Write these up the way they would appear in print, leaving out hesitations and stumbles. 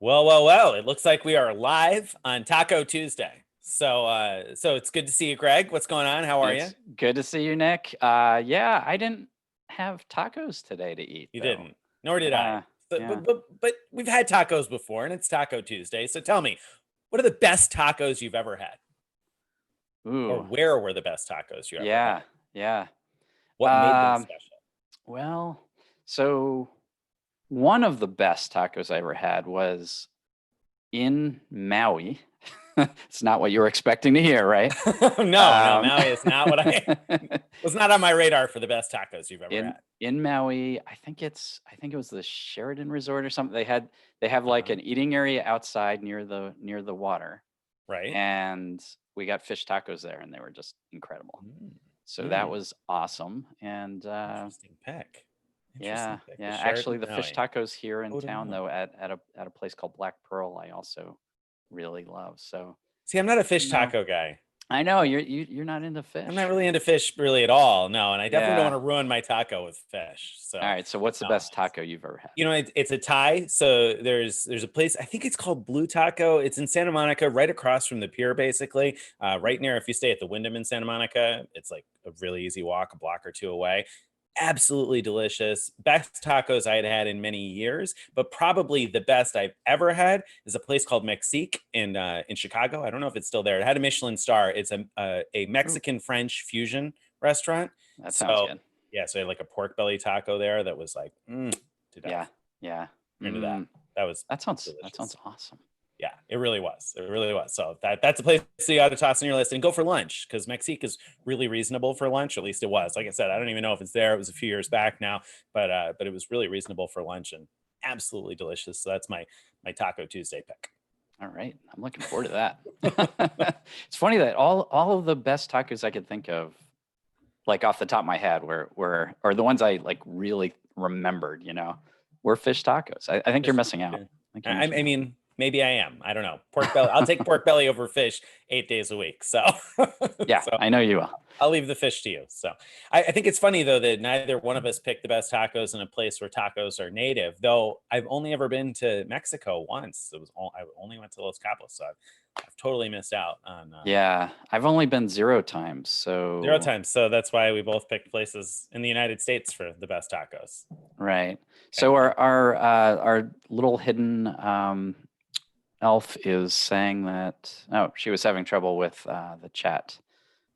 Well. It looks like we are live on Taco Tuesday. So it's good to see you, Greg. What's going on? How are you? Good to see you, Nick. Yeah, I didn't have tacos today to eat. You though. didn't, nor did I. Yeah. But we've had tacos before, and it's Taco Tuesday. So tell me, what are the best tacos you've ever had? Ooh. Or where were the best tacos you ever had? Yeah. What made them special? Well, so one of the best tacos I ever had was in Maui. It's not what you were expecting to hear, right? No, Maui is not what was not on my radar for the best tacos you've ever had. In Maui. I think it was the Sheraton Resort or something. They have like an eating area outside near the water. Right. And we got fish tacos there, and they were just incredible. So that was awesome. And interesting pick. Yeah. Actually, the fish tacos here in town, though, at a place called Black Pearl, I also really love. So see, I'm not a fish taco guy. I know you're not into fish. I'm not really into fish really at all. No, and I definitely don't want to ruin my taco with fish. So all right. So what's the best taco you've ever had? You know, it's a tie. So there's a place, I think it's called Blue Taco. It's in Santa Monica, right across from the pier, basically. Right near, if you stay at the Wyndham in Santa Monica, it's like a really easy walk, a block or two away. Absolutely delicious. Best tacos I had in many years, but probably the best I've ever had is a place called Mexique in Chicago. I don't know if it's still there. It had a Michelin star. It's a Mexican French fusion restaurant. That sounds good. Yeah, so I had like a pork belly taco there that was like, to death. Yeah. Into that. That sounds awesome. Yeah, it really was. So that's a place you got to toss on your list and go for lunch, because Mexique is really reasonable for lunch. At least it was. Like I said, I don't even know if it's there. It was a few years back now, but it was really reasonable for lunch and absolutely delicious. So that's my Taco Tuesday pick. All right, I'm looking forward to that. It's funny that all of the best tacos I could think of, like off the top of my head, were the ones I like really remembered. Were fish tacos. I think you're missing out. I mean. Maybe I am. I don't know. Pork belly. I'll take pork belly over fish 8 days a week. So yeah, so I know you will. I'll leave the fish to you. So I think it's funny though that neither one of us picked the best tacos in a place where tacos are native. Though I've only ever been to Mexico once. I only went to Los Cabos, so I've totally missed out on. Yeah, I've only been 0 times. So that's why we both picked places in the United States for the best tacos. Right. Okay. So our little hidden Elf is saying that she was having trouble with the chat,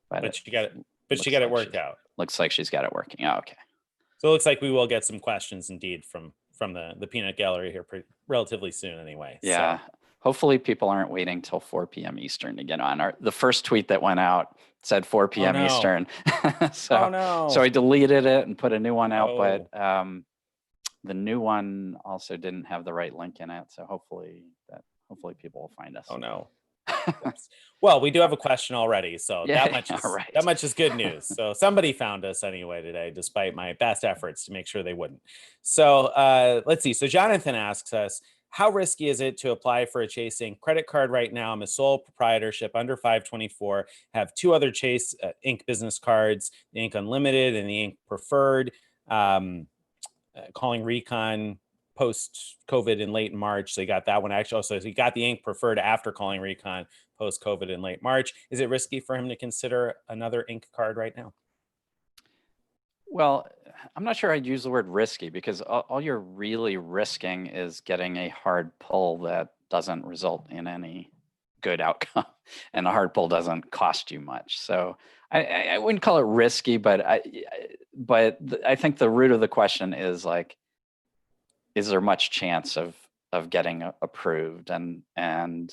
but she got it. But she got it worked out. Looks like she's got it working. Oh, okay. So it looks like we will get some questions indeed from the peanut gallery here relatively soon, anyway. Yeah. So. Hopefully, people aren't waiting till 4 p.m. Eastern to get on. The first tweet that went out said 4 p.m. Eastern. So I deleted it and put a new one out, but the new one also didn't have the right link in it. So hopefully people will find us. Oh no. Well, we do have a question already, so that much is good news. So somebody found us anyway today, despite my best efforts to make sure they wouldn't. So let's see. So Jonathan asks us, how risky is it to apply for a Chase Inc. credit card right now? I'm a sole proprietorship under 524, have 2 other Chase Inc. business cards, the Inc. Unlimited and the Inc. Preferred, calling recon post-COVID in late March. So you got that one actually. So he got the Inc. Preferred after calling recon post-COVID in late March. Is it risky for him to consider another Inc. card right now? Well, I'm not sure I'd use the word risky, because all you're really risking is getting a hard pull that doesn't result in any good outcome, and a hard pull doesn't cost you much. So I wouldn't call it risky, but I think the root of the question is like, is there much chance of getting approved? And in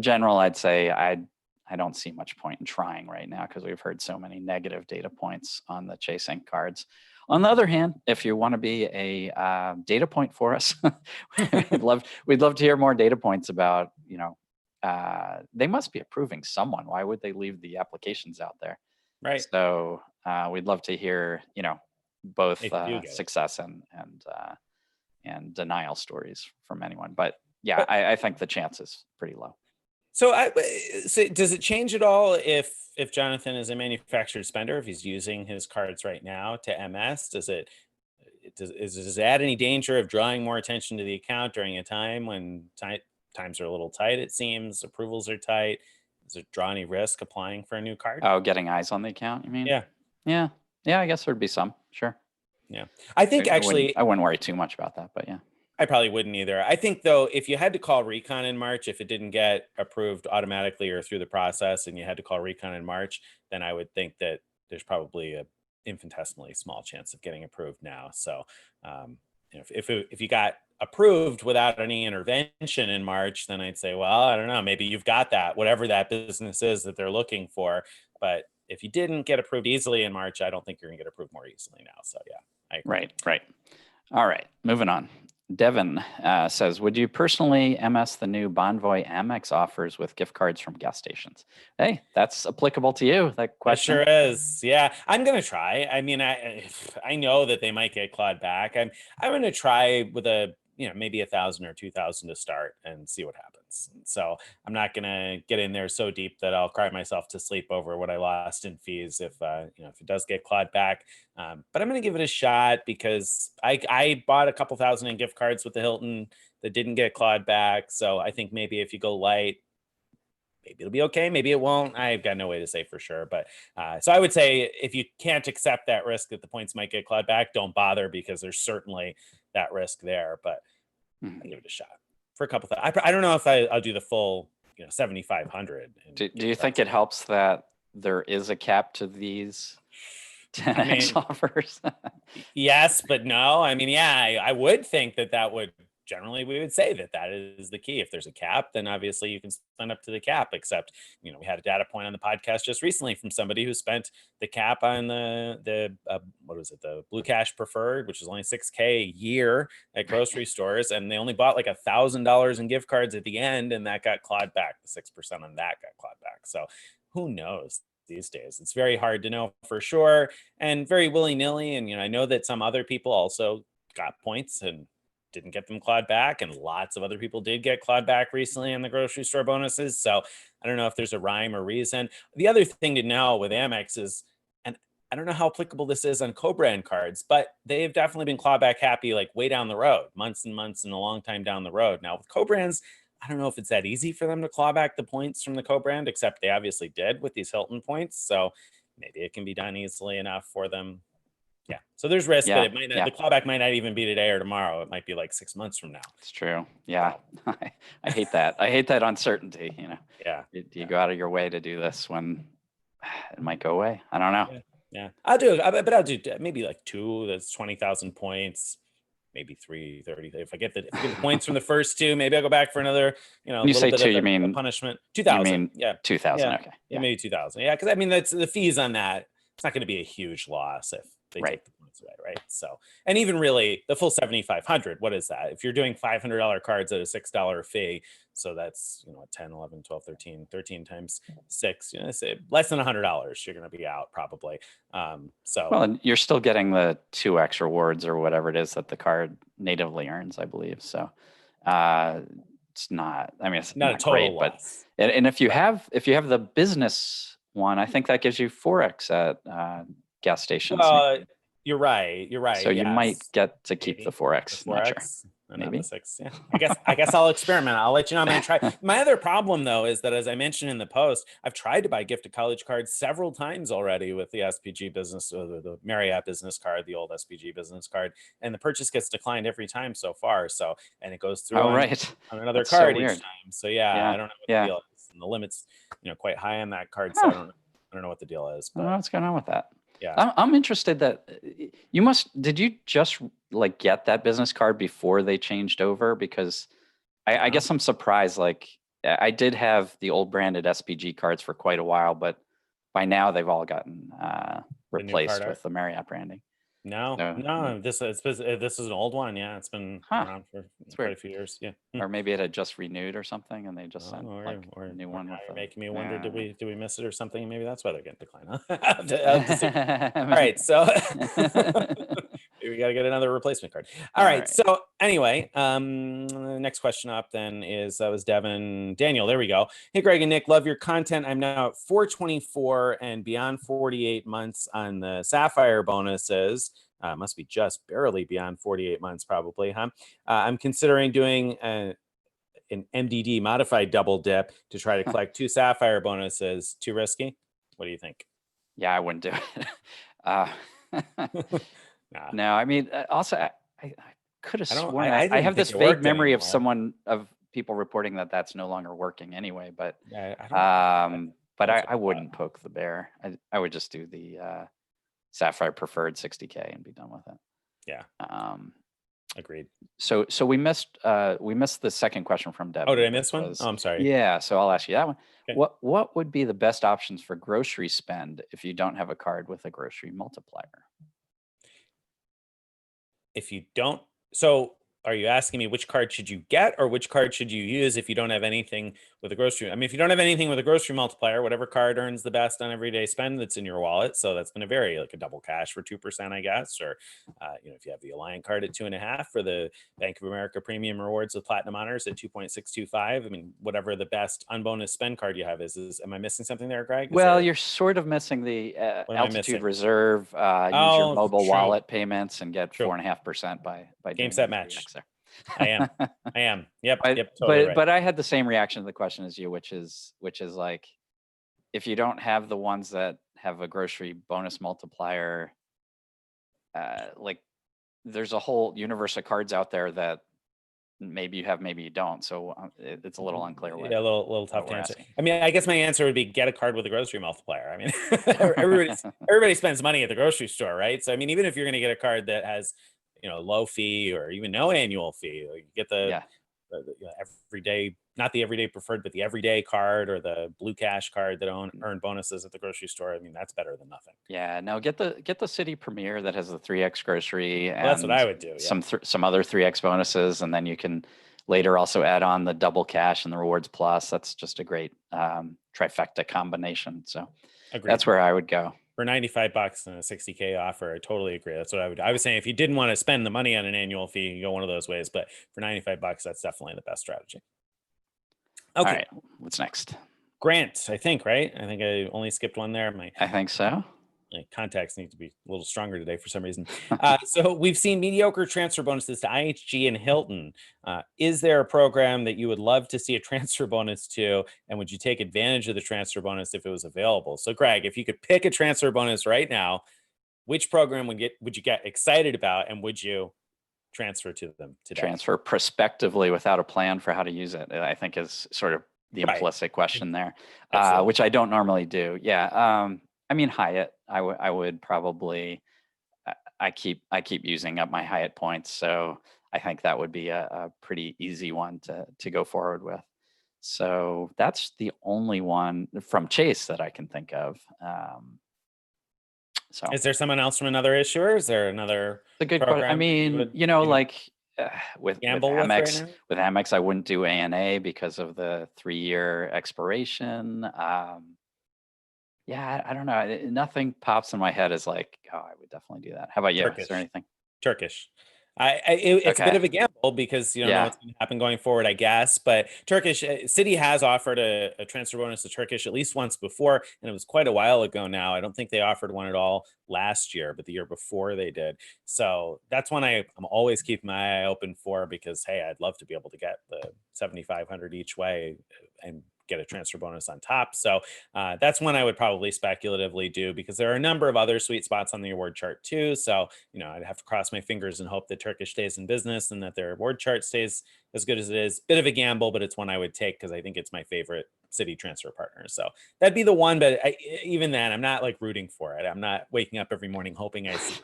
general, I'd say I don't see much point in trying right now, because we've heard so many negative data points on the Chase Inc. cards. On the other hand, if you want to be a data point for us, we'd love to hear more data points about, they must be approving someone. Why would they leave the applications out there? Right. So we'd love to hear, both success and denial stories from anyone. But yeah, I think the chance is pretty low. So does it change at all if Jonathan is a manufactured spender, if he's using his cards right now to MS? Does does it add any danger of drawing more attention to the account during a time when times are a little tight? It seems approvals are tight. Does it draw any risk applying for a new card? Oh, getting eyes on the account, you mean? Yeah. Yeah. Yeah, I guess there'd be some. Sure. Yeah. I think actually, I wouldn't worry too much about that, but yeah. I probably wouldn't either. I think though, if you had to call recon in March, if it didn't get approved automatically or through the process and you had to call recon in March, then I would think that there's probably a infinitesimally small chance of getting approved now. So if you got approved without any intervention in March, then I'd say, well, I don't know, maybe you've got that, whatever that business is that they're looking for. But if you didn't get approved easily in March, I don't think you're gonna get approved more easily now. So yeah, I agree. Right. All right, moving on. Devin says, would you personally MS the new Bonvoy Amex offers with gift cards from gas stations? Hey, that's applicable to you, that question. It sure is. Yeah, I'm going to try. I mean, I know that they might get clawed back. I'm going to try with maybe 1,000 or 2,000 to start and see what happens. So I'm not going to get in there so deep that I'll cry myself to sleep over what I lost in fees if it does get clawed back. But I'm going to give it a shot because I bought a couple thousand in gift cards with the Hilton that didn't get clawed back. So I think maybe if you go light, maybe it'll be okay. Maybe it won't. I've got no way to say for sure. But so I would say if you can't accept that risk that the points might get clawed back, don't bother because there's certainly that risk there. But I'll give it a shot for a couple. I don't know if I'll do the full 7,500. Do you think it helps that there is a cap to these 10x offers? Yes, but no. I mean, yeah, I would think that would generally, we would say that is the key. If there's a cap, then obviously you can sign up to the cap, except, we had a data point on the podcast just recently from somebody who spent the cap on the Blue Cash Preferred, which is only $6,000 a year at grocery stores. And they only bought like $1,000 in gift cards at the end. And that got clawed back. The 6% on that got clawed back. So who knows? These days it's very hard to know for sure and very willy-nilly. And I know that some other people also got points and didn't get them clawed back, and lots of other people did get clawed back recently on the grocery store bonuses. So I don't know if there's a rhyme or reason. The other thing to know with Amex is, and I don't know how applicable this is on co-brand cards, but they've definitely been clawback happy like way down the road, months and months and a long time down the road. Now with co-brands, I don't know if it's that easy for them to claw back the points from the co-brand, except they obviously did with these Hilton points. So maybe it can be done easily enough for them. Yeah. So there's risk, but it might not, the clawback might not even be today or tomorrow. It might be like 6 months from now. It's true. Yeah. I hate that. I hate that uncertainty, Yeah. You go out of your way to do this when it might go away. I don't know. Yeah. I'll do maybe like 2, that's 20,000 points. Maybe 330. If I get the points from the first 2, maybe I'll go back for another, when you say 2, you mean punishment. 2,000. You mean 2,000. Yeah. Okay. Yeah, maybe 2,000. Yeah, because I mean that's the fees on that. It's not going to be a huge loss if they take the points away, right? So, and even really the full 7,500. What is that? If you're doing $500 cards at a $6 fee, so that's 10, 11, 12, 13 times 6. Say less than $100. You're going to be out probably. Well, and you're still getting the 2x rewards or whatever it is that the card natively earns, I believe. So it's not. I mean, it's not a total loss. But and if you have the business one, I think that gives you 4x at gas stations. You're right. So you might get to keep the 4x. The 4x. Maybe 6. Yeah. I guess I'll experiment. I'll let you know. I'm going to try. My other problem though is that, as I mentioned in the post, I've tried to buy gift to college cards several times already with the SPG business, or the Marriott business card, the old SPG business card, and the purchase gets declined every time so far. So, and it goes through on another card each time. So I don't know what the deal is. And the limit's quite high on that card. So I don't know what the deal is. But I don't know what's going on with that. Yeah. I'm interested that did you just get that business card before they changed over? Because I guess I'm surprised. Like I did have the old branded SPG cards for quite a while, but by now they've all gotten replaced with the Marriott branding. No. This is an old one. Yeah, it's been around for quite a few years. Yeah, or maybe it had just renewed or something, and they just sent or a new one. You're making me wonder: did we miss it or something? Maybe that's why they're getting declined. Huh? All right, so we got to get another replacement card. All right. So anyway, next question up then is was Daniel. There we go. Hey, Greg and Nick, love your content. I'm now at 424 and beyond 48 months on the Sapphire bonuses. Must be just barely beyond 48 months, probably, huh? I'm considering doing an MDD modified double dip to try to collect 2 Sapphire bonuses. Too risky? What do you think? Yeah, I wouldn't do it. Uh, Nah, no, I mean, also, I could have I don't. sworn I I didn't have think this it vague worked memory of anymore. someone, of people reporting that that's no longer working anyway, but I don't. but That's what I I thought. wouldn't poke the bear. I would just do the Sapphire Preferred 60K and be done with it. Yeah, Um, agreed. so we missed the second question from Debbie. Oh, did I miss which one? was- Oh, I'm sorry. Yeah, so I'll ask you that one. Okay. What would be the best options for grocery spend if you don't have a card with a grocery multiplier? If you don't, so are you asking me which card should you get or which card should you use if you don't have anything with a grocery? I mean, if you don't have anything with a grocery multiplier, whatever card earns the best on everyday spend that's in your wallet. So that's going to vary, like a double cash for 2%, I guess, or if you have the Alliant card at 2.5, for the Bank of America Premium Rewards with Platinum Honors at 2.625. I mean, whatever the best unbonus spend card you have is. Am I missing something there, Greg? Well, you're sort of missing the What am I Altitude missing? Reserve. Use your Oh, mobile true. wallet payments and get True. 4.5% by Game doing set the match. 3X there. I am. Yep. But, Yep. Totally right. but I had the same reaction to the question as you, which is like, if you don't have the ones that have a grocery bonus multiplier, like there's a whole universe of cards out there that maybe you have, maybe you don't. So it's a little unclear. Yeah, a little tough to we're answer. asking. I mean, I guess my answer would be get a card with a grocery multiplier. I mean, everybody spends money at the grocery store, right? So I mean, even if you're going to get a card that has, low fee or even no annual fee, you get the everyday, not the everyday preferred, but the everyday card or the blue cash card that earn bonuses at the grocery store. I mean, that's better than nothing. Yeah, no, get the City Premier that has the 3X grocery and that's what I would do. Yeah. Some other 3X bonuses, and then you can later also add on the double cash and the rewards plus. That's just a great trifecta combination. So Agreed. That's where I would go. For $95 and a 60K offer, I totally agree. That's what I would. I was saying if you didn't want to spend the money on an annual fee, you go one of those ways. But for $95, that's definitely the best strategy. Okay. All right. What's next? Grant, I think, right? I think I only skipped one there. I think so. My contacts need to be a little stronger today for some reason. So we've seen mediocre transfer bonuses to IHG and Hilton. Is there a program that you would love to see a transfer bonus to? And would you take advantage of the transfer bonus if it was available? So Greg, if you could pick a transfer bonus right now, which program would you get excited about, and would you transfer to them today? Transfer prospectively without a plan for how to use it, I think, is sort of the implicit question there, which I don't normally do. Yeah. I mean, Hyatt, I would probably, I keep using up my Hyatt points. So I think that would be a pretty easy one to go forward with. So that's the only one from Chase that I can think of. So is there someone else from another issuer? Is there another a good question? I mean, with Amex, I wouldn't do ANA because of the 3-year expiration. Yeah, I don't know. Nothing pops in my head as like, oh, I would definitely do that. How about you? Turkish. Is there anything? Turkish. It's a bit of a gamble because you don't know what's going to happen going forward, I guess. But Turkish, Citi has offered a transfer bonus to Turkish at least once before, and it was quite a while ago now. I don't think they offered one at all last year, but the year before they did. So that's one I'm always keeping my eye open for, because hey, I'd love to be able to get the 7,500 each way and get a transfer bonus on top. So that's one I would probably speculatively do, because there are a number of other sweet spots on the award chart too. So, I'd have to cross my fingers and hope that Turkish stays in business and that their award chart stays as good as it is. Bit of a gamble, but it's one I would take because I think it's my favorite Citi transfer partner. So that'd be the one, but even then, I'm not like rooting for it. I'm not waking up every morning hoping I see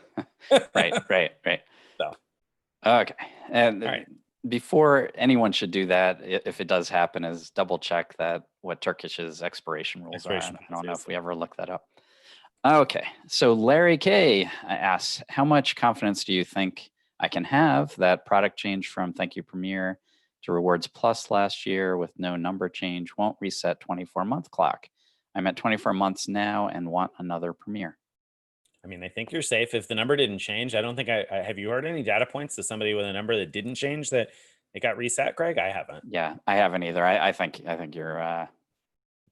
it. Right. So, okay. And all right. Before anyone should do that, if it does happen, is double check that what Turkish's expiration rules are. I don't know if we ever looked that up. Okay, so Larry K asks, how much confidence do you think I can have that product change from ThankYou Premier to Rewards Plus last year with no number change won't reset 24-month clock? I'm at 24 months now and want another Premier. I mean, I think you're safe. If the number didn't change, I don't think have you heard any data points to somebody with a number that didn't change that it got reset, Greg? I haven't. Yeah, I haven't either. I think you're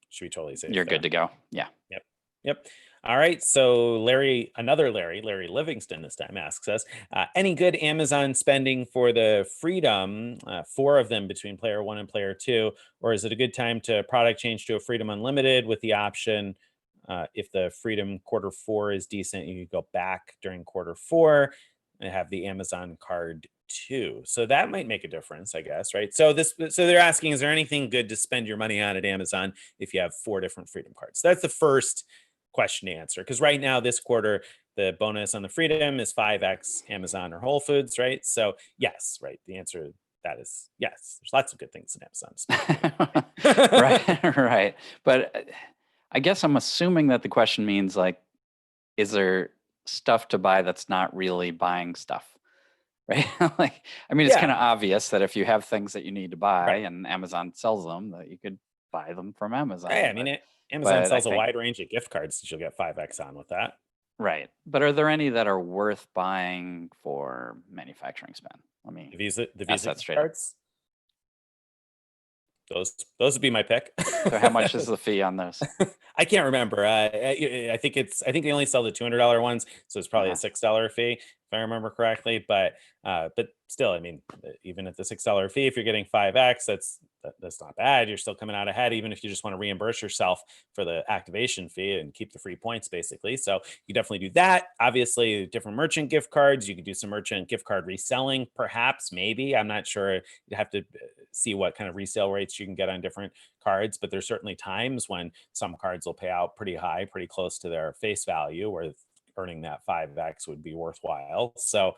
should be totally safe. You're good to go. Yeah. Yep. All right. So another Larry Livingston this time asks us, any good Amazon spending for the Freedom, 4 of them between player 1 and player 2, or is it a good time to product change to a Freedom Unlimited with the option, if the Freedom Q4 is decent, you could go back during Q4 and have the Amazon card too. So that might make a difference, I guess, right? So they're asking, is there anything good to spend your money on at Amazon if you have 4 different Freedom cards? So that's the first question to answer, because right now this quarter the bonus on the Freedom is 5x Amazon or Whole Foods, right? So yes, right, the answer to that is yes, there's lots of good things in Amazon. Right. Right. But I guess I'm assuming that the question means, like, is there stuff to buy that's not really buying stuff, right? Like, I mean, it's kind Yeah, of obvious that if you have things that you need to buy right. and Amazon sells them, that you could buy them from Yeah, Amazon. I mean, Amazon But I sells a think, wide range of gift cards that you'll get 5x on with that. right. But are there any that are worth buying for manufacturing spend? Let me The ask Visa that gift straight up. cards, those would be my pick. So how much is the fee on those? I can't remember. I think they only sell the $200 ones, so it's probably a Uh-huh. $6 fee if I remember correctly. But still, I mean, even at the $6 fee, if you're getting 5x, that's not bad. You're still coming out ahead, even if you just want to reimburse yourself for the activation fee and keep the free points, basically. So you definitely do that. Obviously, different merchant gift cards. You could do some merchant gift card reselling, perhaps, maybe. I'm not sure. You have to see what kind of resale rates you can get on different cards, but there's certainly times when some cards will pay out pretty high, pretty close to their face value, where earning that 5x would be worthwhile. So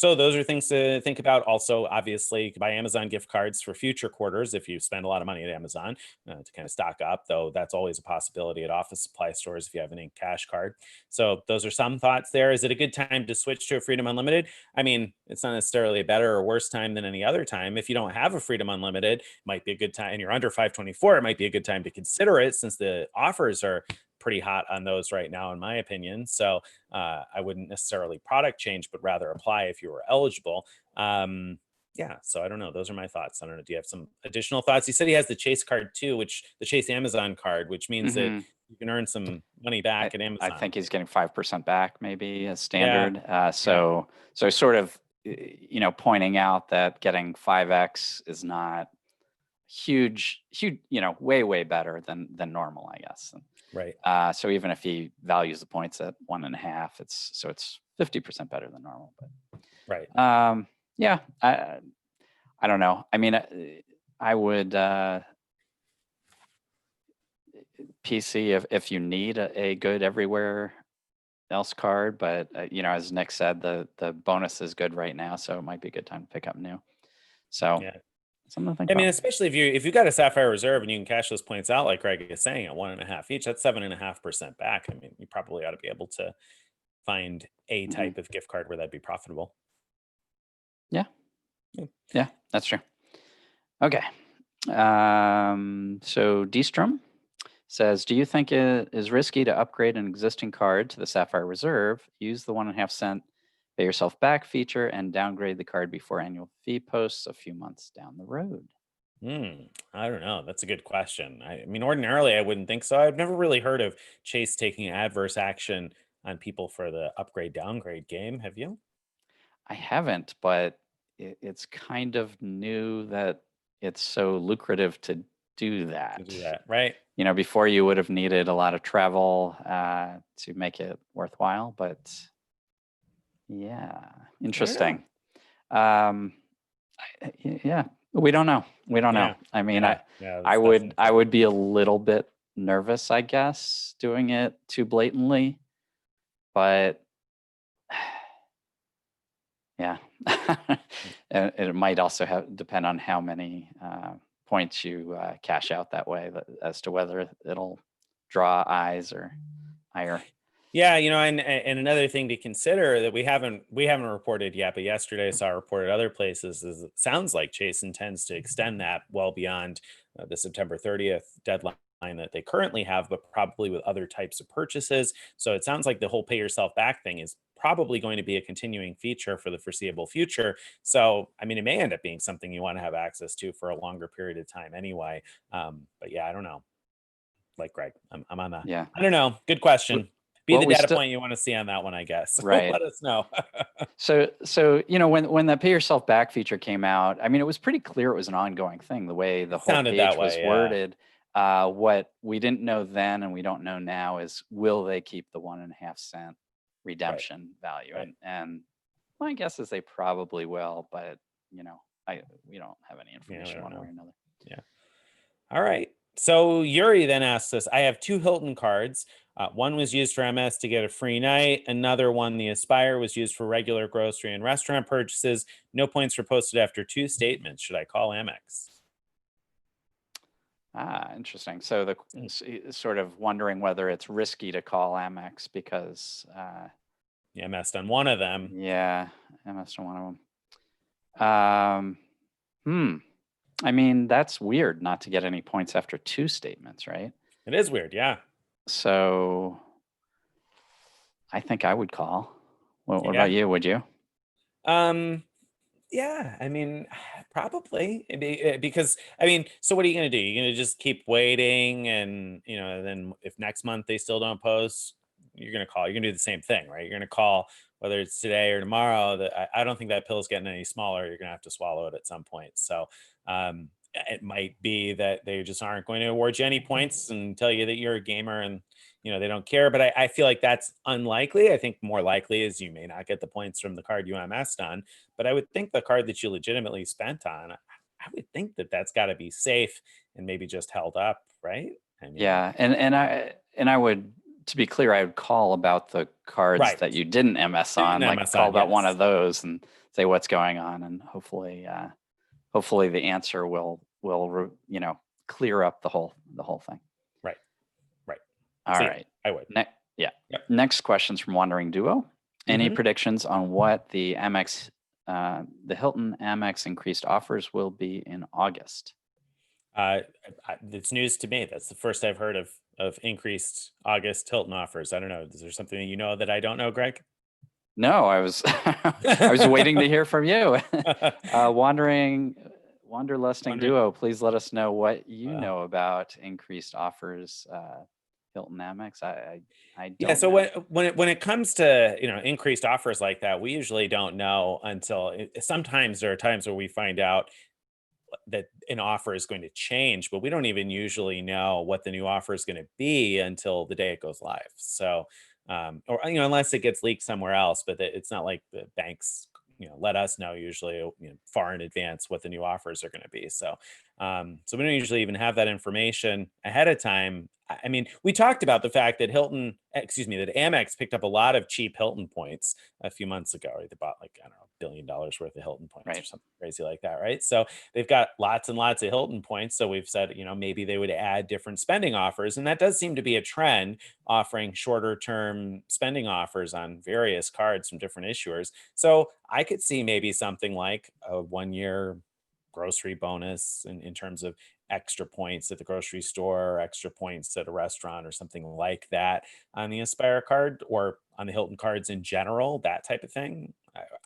those are things to think about. Also, obviously, you can buy Amazon gift cards for future quarters if you spend a lot of money at Amazon, to kind of stock up, though that's always a possibility at office supply stores if you have an ink cash card. So those are some thoughts there. Is it a good time to switch to a Freedom Unlimited? I mean, it's not necessarily a better or worse time than any other time. If you don't have a Freedom Unlimited, it might be a good time, and you're under 524, it might be a good time to consider it, since the offers are pretty hot on those right now, in my opinion. So I wouldn't necessarily product change, but rather apply if you were eligible. Yeah, so I don't know. Those are my thoughts. I don't know. Do you have some additional thoughts? He said he has the Chase card too, the Chase Amazon card, which means that Hmm. you can earn some money I, back at I Amazon. think he's getting 5% back, maybe, as Yeah, standard. yeah, So sort of, pointing out that getting 5x is not huge, way better than normal, I guess. right, So even if he values the points at 1.5, it's 50% better than normal. right. But yeah, I don't know. I mean, I would PC if you need a good everywhere else card, but as Nick said, the bonus is good right now, so it might be a good time to pick up new. So Yeah. something to think I mean, about. especially if you've got a Sapphire Reserve and you can cash those points out, like Greg is saying, at 1.5 each, that's 7.5% back. I mean, you probably ought to be able to find a Hmm. type of gift card where that'd be profitable. Yeah, Yeah. yeah, that's true. Okay. So D-Strum says, do you think it is risky to upgrade an existing card to the Sapphire Reserve, use the 1.5 cent pay yourself back feature, and downgrade the card before annual fee posts a few months down the road? I don't know. That's a good question. I mean, ordinarily I wouldn't think so. I've never really heard of Chase taking adverse action on people for the upgrade downgrade game. Have you? I haven't, but it's kind of new that it's so lucrative to do To that. do that, right? Before you would have needed a lot of travel to make it worthwhile, but yeah, I don't know. interesting. Um, yeah, we don't know. We don't know. Yeah, I mean, yeah, I, yeah. I That's would, definitely I true. would be a little bit nervous, I guess, doing it too blatantly, but yeah, and it might also depend on how many points you cash out that way, as to whether it'll draw eyes or higher. Yeah, and another thing to consider that we haven't reported yet, but yesterday I saw reported other places is it sounds like Chase intends to extend that well beyond the September 30th deadline that they currently have, but probably with other types of purchases. So it sounds like the whole pay yourself back thing is probably going to be a continuing feature for the foreseeable future. So, I mean, it may end up being something you want to have access to for a longer period of time anyway. But yeah, I don't know. like Greg. I'm on that. Yeah. I don't know. Good question. Be Well, the we data still point you want to see on that one, I guess. right. Let us know. So when the pay yourself back feature came out, I mean, it was pretty clear it was an ongoing thing. The way the whole Sounded page that was way, yeah. worded. What we didn't know then and we don't know now is, will they keep the 1.5 cent redemption value? Right. And my guess is they probably will, but we don't have any information one way or another. Yeah. All right. So Yuri then asks us, I have 2 Hilton cards. One was used for MS to get a free night. Another one, the Aspire, was used for regular grocery and restaurant purchases. No points were posted after 2 statements. Should I call Amex? Interesting. So sort of wondering whether it's risky to call Amex because you messed on one of them. Yeah, I messed on one of them. I mean, that's weird not to get any points after 2 statements, right? It is weird, yeah. So I think I would call. What about you? Would you? Yeah, I mean, probably because I mean, so what are you going to do? You're going to just keep waiting, and then if next month they still don't post, you're going to call. You're going to do the same thing, right? You're going to call whether it's today or tomorrow. I don't think that pill's getting any smaller. You're going to have to swallow it at some point. So it might be that they just aren't going to award you any points and tell you that you're a gamer and they don't care. But I feel like that's unlikely. I think more likely is you may not get the points from the card you MS'd on. But I would think the card that you legitimately spent on, I would think that that's got to be safe and maybe just held up, right? I mean, yeah, and I would, to be clear, I would call about the cards that you didn't MS on, call about one of those and say what's going on, and hopefully the answer will clear up the whole thing. Right. All right. I would. Next question's from Wandering Duo. Any predictions on what the Hilton AmEx increased offers will be in August? It's news to me. That's the first I've heard of increased August Hilton offers. I don't know. Is there something that that I don't know, Greg? No, I was I was waiting to hear from you. Wanderlusting Duo, please let us know what you know about increased offers. Hilton AmEx. I don't. So when it comes to increased offers like that, we usually don't know until sometimes there are times where we find out that an offer is going to change, but we don't even usually know what the new offer is going to be until the day it goes live. So, or unless it gets leaked somewhere else, but it's not like the banks let us know usually far in advance what the new offers are going to be. So so we don't usually even have that information ahead of time. I mean, we talked about the fact that that Amex picked up a lot of cheap Hilton points a few months ago. They bought $1 billion worth of Hilton points or something crazy like that, right? So they've got lots and lots of Hilton points. So we've said, maybe they would add different spending offers. And that does seem to be a trend, offering shorter term spending offers on various cards from different issuers. So I could see maybe something like a 1-year grocery bonus in terms of extra points at the grocery store, or extra points at a restaurant or something like that on the Aspire card or on the Hilton cards in general, that type of thing.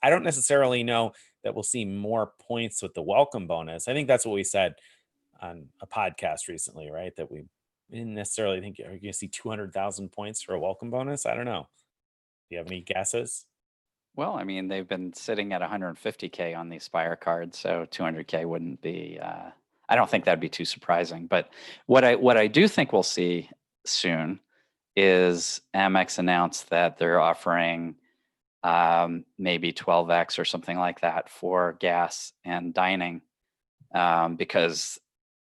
I don't necessarily know that we'll see more points with the welcome bonus. I think that's what we said on a podcast recently, right? That we didn't necessarily think you're going to see 200,000 points for a welcome bonus. I don't know. Do you have any guesses? Well, I mean, they've been sitting at 150K on the Aspire card, so 200K wouldn't be. I don't think that'd be too surprising. But what I do think we'll see soon is Amex announce that they're offering maybe 12x or something like that for gas and dining, because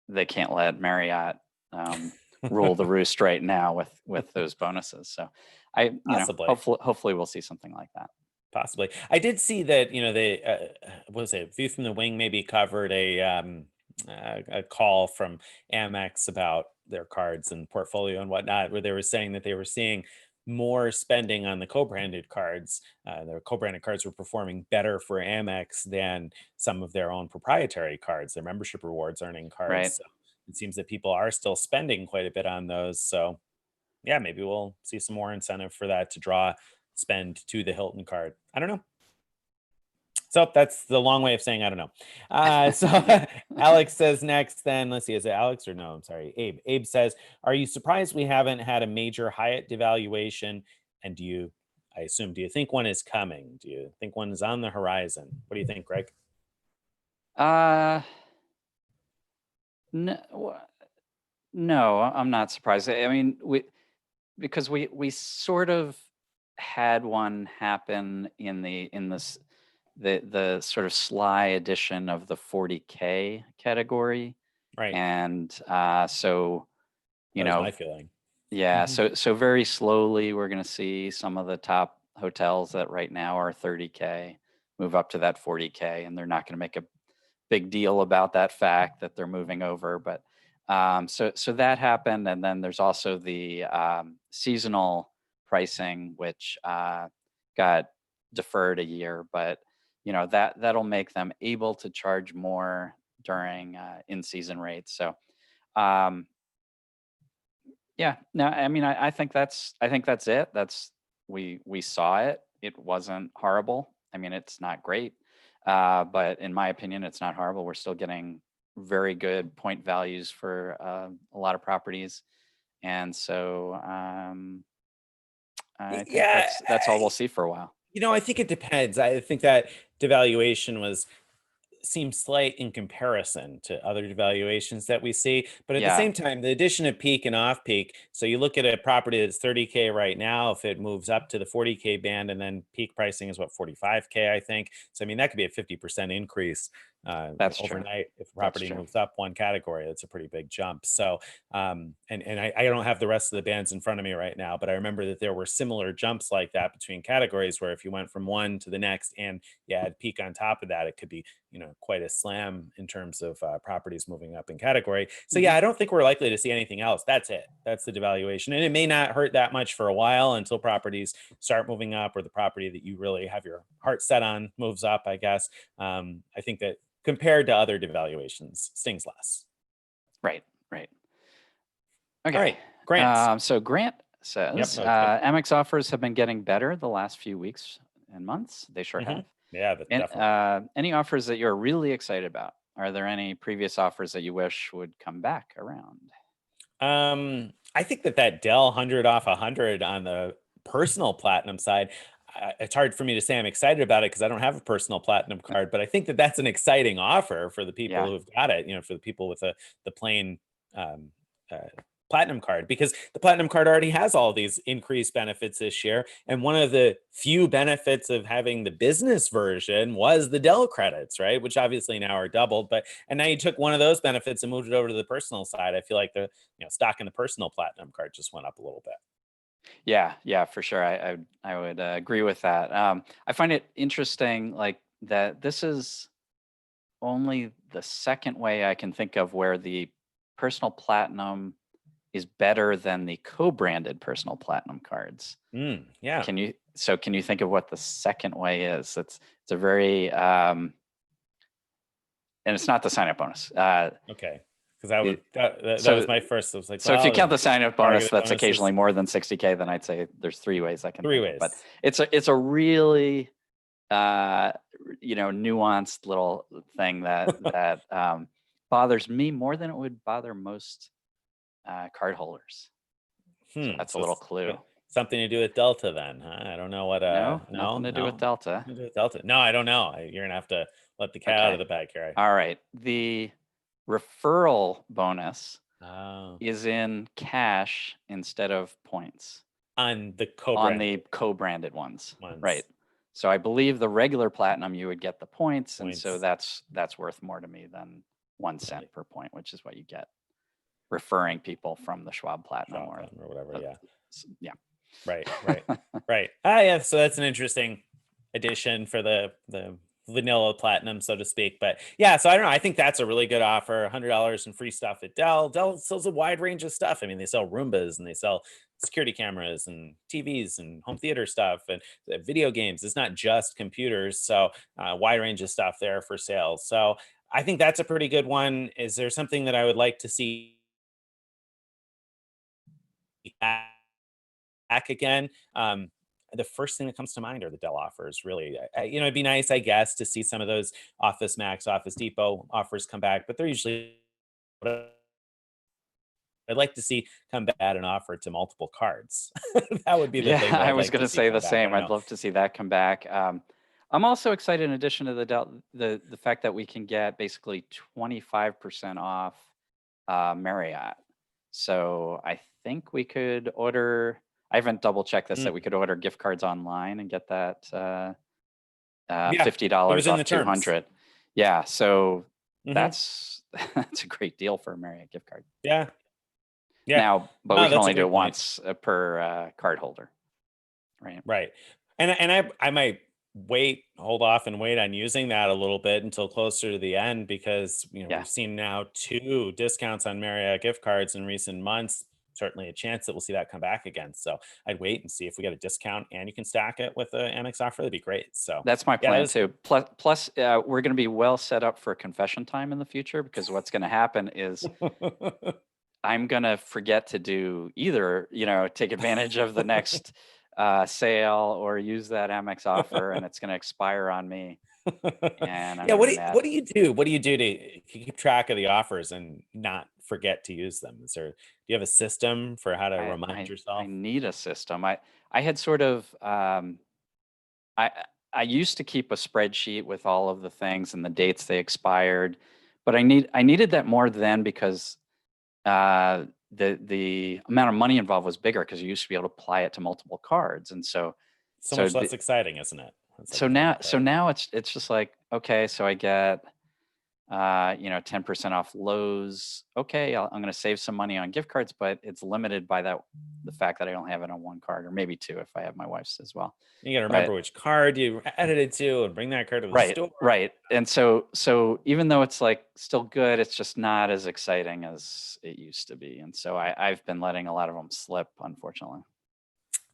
they can't let Marriott rule the roost right now with those bonuses. So hopefully we'll see something like that. Possibly. I did see that, they, what was it? View from the Wing maybe covered a call from Amex about their cards and portfolio and whatnot, where they were saying that they were seeing more spending on the co-branded cards. Their co-branded cards were performing better for Amex than some of their own proprietary cards, their membership rewards earning cards. Right. So it seems that people are still spending quite a bit on those. So yeah, maybe we'll see some more incentive for that to draw spend to the Hilton card. I don't know. So that's the long way of saying I don't know. So Alex says next, then let's see, is it Alex or no? I'm sorry, Abe. Abe says, are you surprised we haven't had a major Hyatt devaluation? And I assume, do you think one is coming? Do you think one is on the horizon? What do you think, Greg? No, I'm not surprised. I mean, because we sort of had one happen in the sort of sly edition of the 40K category. Right. And so, that was my feeling. Yeah. So very slowly we're going to see some of the top hotels that right now are 30K move up to that 40K, and they're not going to make a big deal about that fact that they're moving over. But so that happened. And then there's also the seasonal pricing, which got deferred a year, but that'll make them able to charge more during in-season rates. So yeah, no, I mean, I think that's it. We saw it. It wasn't horrible. I mean, it's not great, but in my opinion, it's not horrible. We're still getting very good point values for a lot of properties, and so I think that's all we'll see for a while. I think it depends. I think that devaluation seems slight in comparison to other devaluations that we see. But at the same time, the addition of peak and off peak. So you look at a property that's 30K right now, if it moves up to the 40K band, and then peak pricing is what, 45K, I think. So, I mean, that could be a 50% increase That's overnight. If a property moves up one category, that's a pretty big jump. So, and I don't have the rest of the bands in front of me right now, but I remember that there were similar jumps like that between categories, where if you went from one to the next and you had peak on top of that, it could be quite a slam in terms of properties moving up in category. So I don't think we're likely to see anything else. That's it. That's the devaluation. And it may not hurt that much for a while until properties start moving up, or the property that you really have your heart set on moves up, I guess. I think that compared to other devaluations, stings less. Right. Okay. All right. Grant. So Grant says, AMEX offers have been getting better the last few weeks and months. They sure have. Yeah, definitely. Any offers that you're really excited about? Are there any previous offers that you wish would come back around? I think that Dell 100 off 100 on the personal platinum side, it's hard for me to say I'm excited about it because I don't have a personal platinum card, but I think that that's an exciting offer for the people who've got it, for the people with the plain platinum card, because the platinum card already has all these increased benefits this year. And one of the few benefits of having the business version was the Dell credits, right? Which obviously now are doubled, and now you took one of those benefits and moved it over to the personal side. I feel like the stock in the personal platinum card just went up a little bit. Yeah, for sure. I would agree with that. I find it interesting, like that this is only the second way I can think of where the personal platinum is better than the co-branded personal platinum cards. Yeah. Can you think of what the second way is? It's a very and it's not the sign up bonus. Okay. Because that was my first. I was like, so if you count the sign up bonus, that's occasionally more than 60K. Then I'd say there's three ways I can. Three ways. But it's a really nuanced little thing that bothers me more than it would bother most card holders. So that's a little clue. Something to do with Delta then, huh? I don't know what. Nothing to do with Delta. No, I don't know. You're gonna have to let the cat out of the bag here. All right. The referral bonus is in cash instead of points on the co-branded ones. Right. So I believe the regular platinum you would get the points. And so that's worth more to me than 1 cent per point, which is what you get referring people from the Schwab Platinum or whatever. Yeah. Right. Yeah. So that's an interesting addition for the vanilla platinum, so to speak. But yeah, so I don't know. I think that's a really good offer. $100 and free stuff at Dell. Dell sells a wide range of stuff. I mean, they sell Roombas and they sell security cameras and TVs and home theater stuff and video games. It's not just computers. So wide range of stuff there for sale. So I think that's a pretty good one. Is there something that I would like to see back again? the first thing that comes to mind are the Dell offers. Really, it'd be nice, I guess, to see some of those Office Max, Office Depot offers come back, but they're usually what I'd like to see come back at an offer to multiple cards. That would be the Yeah, thing that I I'd was like going to to see say come the back. I same. don't I'd know. love to see that come back. I'm also excited, in addition to the fact that we can get basically 25% off Marriott. So I think we could order. I haven't double checked this, that we Mm, could order gift cards online and get that yeah, it was $50 in the off terms. 200. Yeah, so Hmm. that's that's a great deal for a Marriott gift card. Yeah, yeah. Now, but we No, can that's a only do it great point. once per card holder, right? Right. And I might hold off and wait on using that a little bit until closer to the end because Yeah. we've seen now 2 discounts on Marriott gift cards in recent months. Certainly a chance that we'll see that come back again. So I'd wait and see if we get a discount and you can stack it with a Amex offer. That'd be great. So That's my yeah, that plan was too. Plus, we're going to be well set up for confession time in the future, because what's going to happen is I'm going to forget to do either, take advantage of the next sale or use that Amex offer, and it's going to expire on me, and I'm Yeah, going to be mad. what do you do? What do you do to keep track of the offers and not forget to use them? Do you have a system for how to I, remind I, I yourself? need a system. I had sort of, I, I used to keep a spreadsheet with all of the things and the dates they expired, but I needed that more then, because the amount of money involved was bigger, because you used to be able to apply it to multiple cards, and so So so much the, less exciting, isn't it? It's like so playing now a so card. now it's just like, okay, so I get 10% off Lowe's. Okay, I'm going to save some money on gift cards, but it's limited by the fact that I only have it on one card, or maybe two if I have my wife's as well. You got to But remember which card you added it to and bring that card to the right, store. right. And so even though it's like still good, it's just not as exciting as it used to be. And so I've been letting a lot of them slip, unfortunately.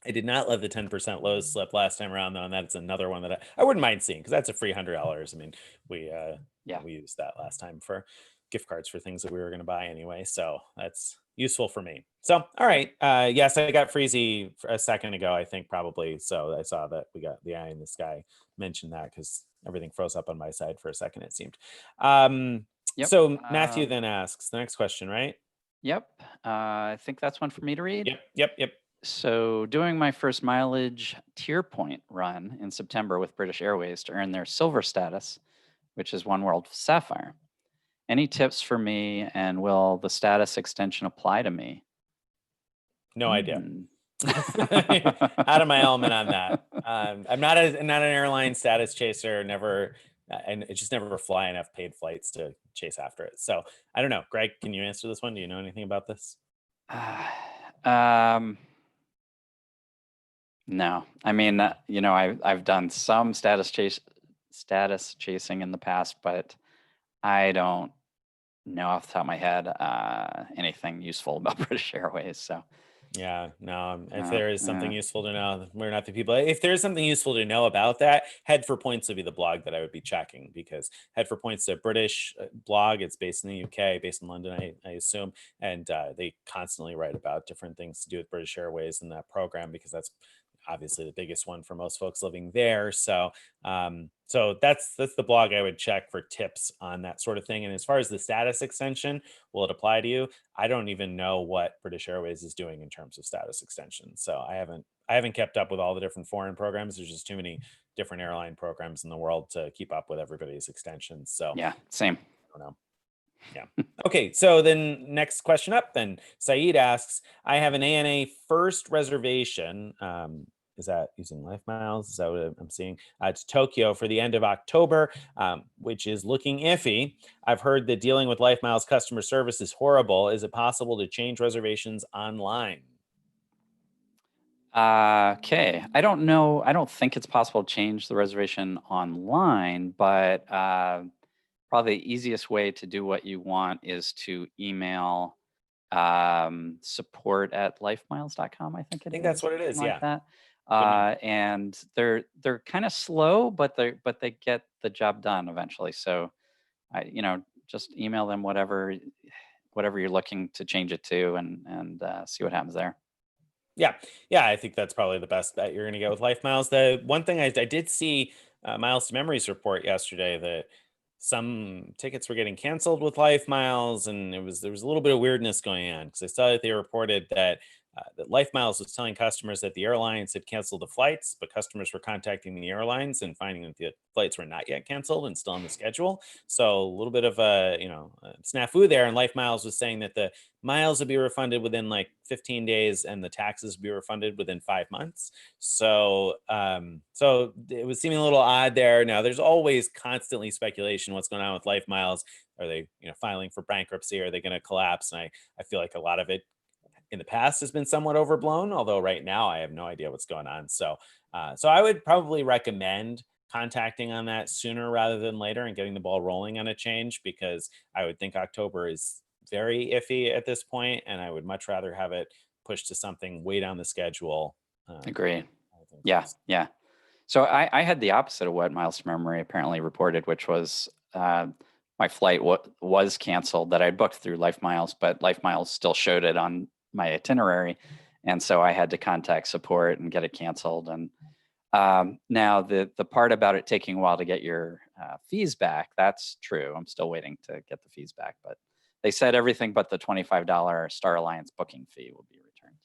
I did not let the 10% Lowe's slip last time around, though, and that's another one that I wouldn't mind seeing because that's a free $100. I mean, Yeah. we used that last time for gift cards for things that we were going to buy anyway, so that's useful for me. So, all right, yes, I got Freezy a second ago, I think probably. So I saw that we got the eye in the sky mentioned that because everything froze up on my side for a second, it seemed. Yep. So Matthew then asks the next question, right? Yep. I think that's one for me to read. Yep. So, doing my first mileage tier point run in September with British Airways to earn their silver status, which is Oneworld Sapphire. Any tips for me, and will the status extension apply to me? No idea. Hmm. Out of my element on that. I'm not an airline status chaser. Never, and it just never fly enough paid flights to chase after it. So I don't know. Greg, can you answer this one? Do you know anything about this? um, no, I mean, I've done some status chasing in the past, but I don't know off the top of my head anything useful about British Airways. So, Yeah, no. If no, there is something yeah. useful to know, we're not the people. If there's something useful to know about that, Head for Points would be the blog that I would be checking because Head for Points is a British blog. It's based in the UK, based in London, I assume, and they constantly write about different things to do with British Airways and that program because that's obviously the biggest one for most folks living there. So that's the blog I would check for tips on that sort of thing. And as far as the status extension, will it apply to you? I don't even know what British Airways is doing in terms of status extension. So I haven't kept up with all the different foreign programs. There's just too many different airline programs in the world to keep up with everybody's extensions. So Yeah, same. I don't know. Yeah. Okay. So then next question up then Saeed asks, I have an ANA first reservation. Is that using LifeMiles? Is that what I'm seeing? It's Tokyo for the end of October, which is looking iffy. I've heard that dealing with LifeMiles customer service is horrible. Is it possible to change reservations online? Okay. I don't know. I don't think it's possible to change the reservation online, but probably the easiest way to do what you want is to email support@lifemiles.com, I think I it think that's is, what it something is. like Yeah. that. Good enough. And they're kind of slow, but they get the job done eventually. So just email them whatever you're looking to change it to, and see what happens there. Yeah. Yeah. I think that's probably the best bet you're going to get with LifeMiles. The one thing I did see Miles to Memories report yesterday that some tickets were getting canceled with LifeMiles, and there was a little bit of weirdness going on because I saw that they reported that LifeMiles was telling customers that the airlines had canceled the flights, but customers were contacting the airlines and finding that the flights were not yet canceled and still on the schedule. So a little bit of a snafu there. And LifeMiles was saying that the miles would be refunded within like 15 days and the taxes would be refunded within 5 months. So it was seeming a little odd there. Now there's always constantly speculation what's going on with LifeMiles. Are they filing for bankruptcy? Are they going to collapse? And I feel like a lot of it in the past has been somewhat overblown, although right now I have no idea what's going on. So I would probably recommend contacting on that sooner rather than later and getting the ball rolling on a change, because I would think October is very iffy at this point, and I would much rather have it pushed to something way down the schedule. Agree. I think Yeah, that's- yeah. So I had the opposite of what Miles to Memory apparently reported, which was my flight was canceled that I'd booked through LifeMiles, but LifeMiles still showed it on my itinerary. And so I had to contact support and get it canceled. And now the part about it taking a while to get your fees back, that's true. I'm still waiting to get the fees back, but they said everything but the $25 Star Alliance booking fee will be returned.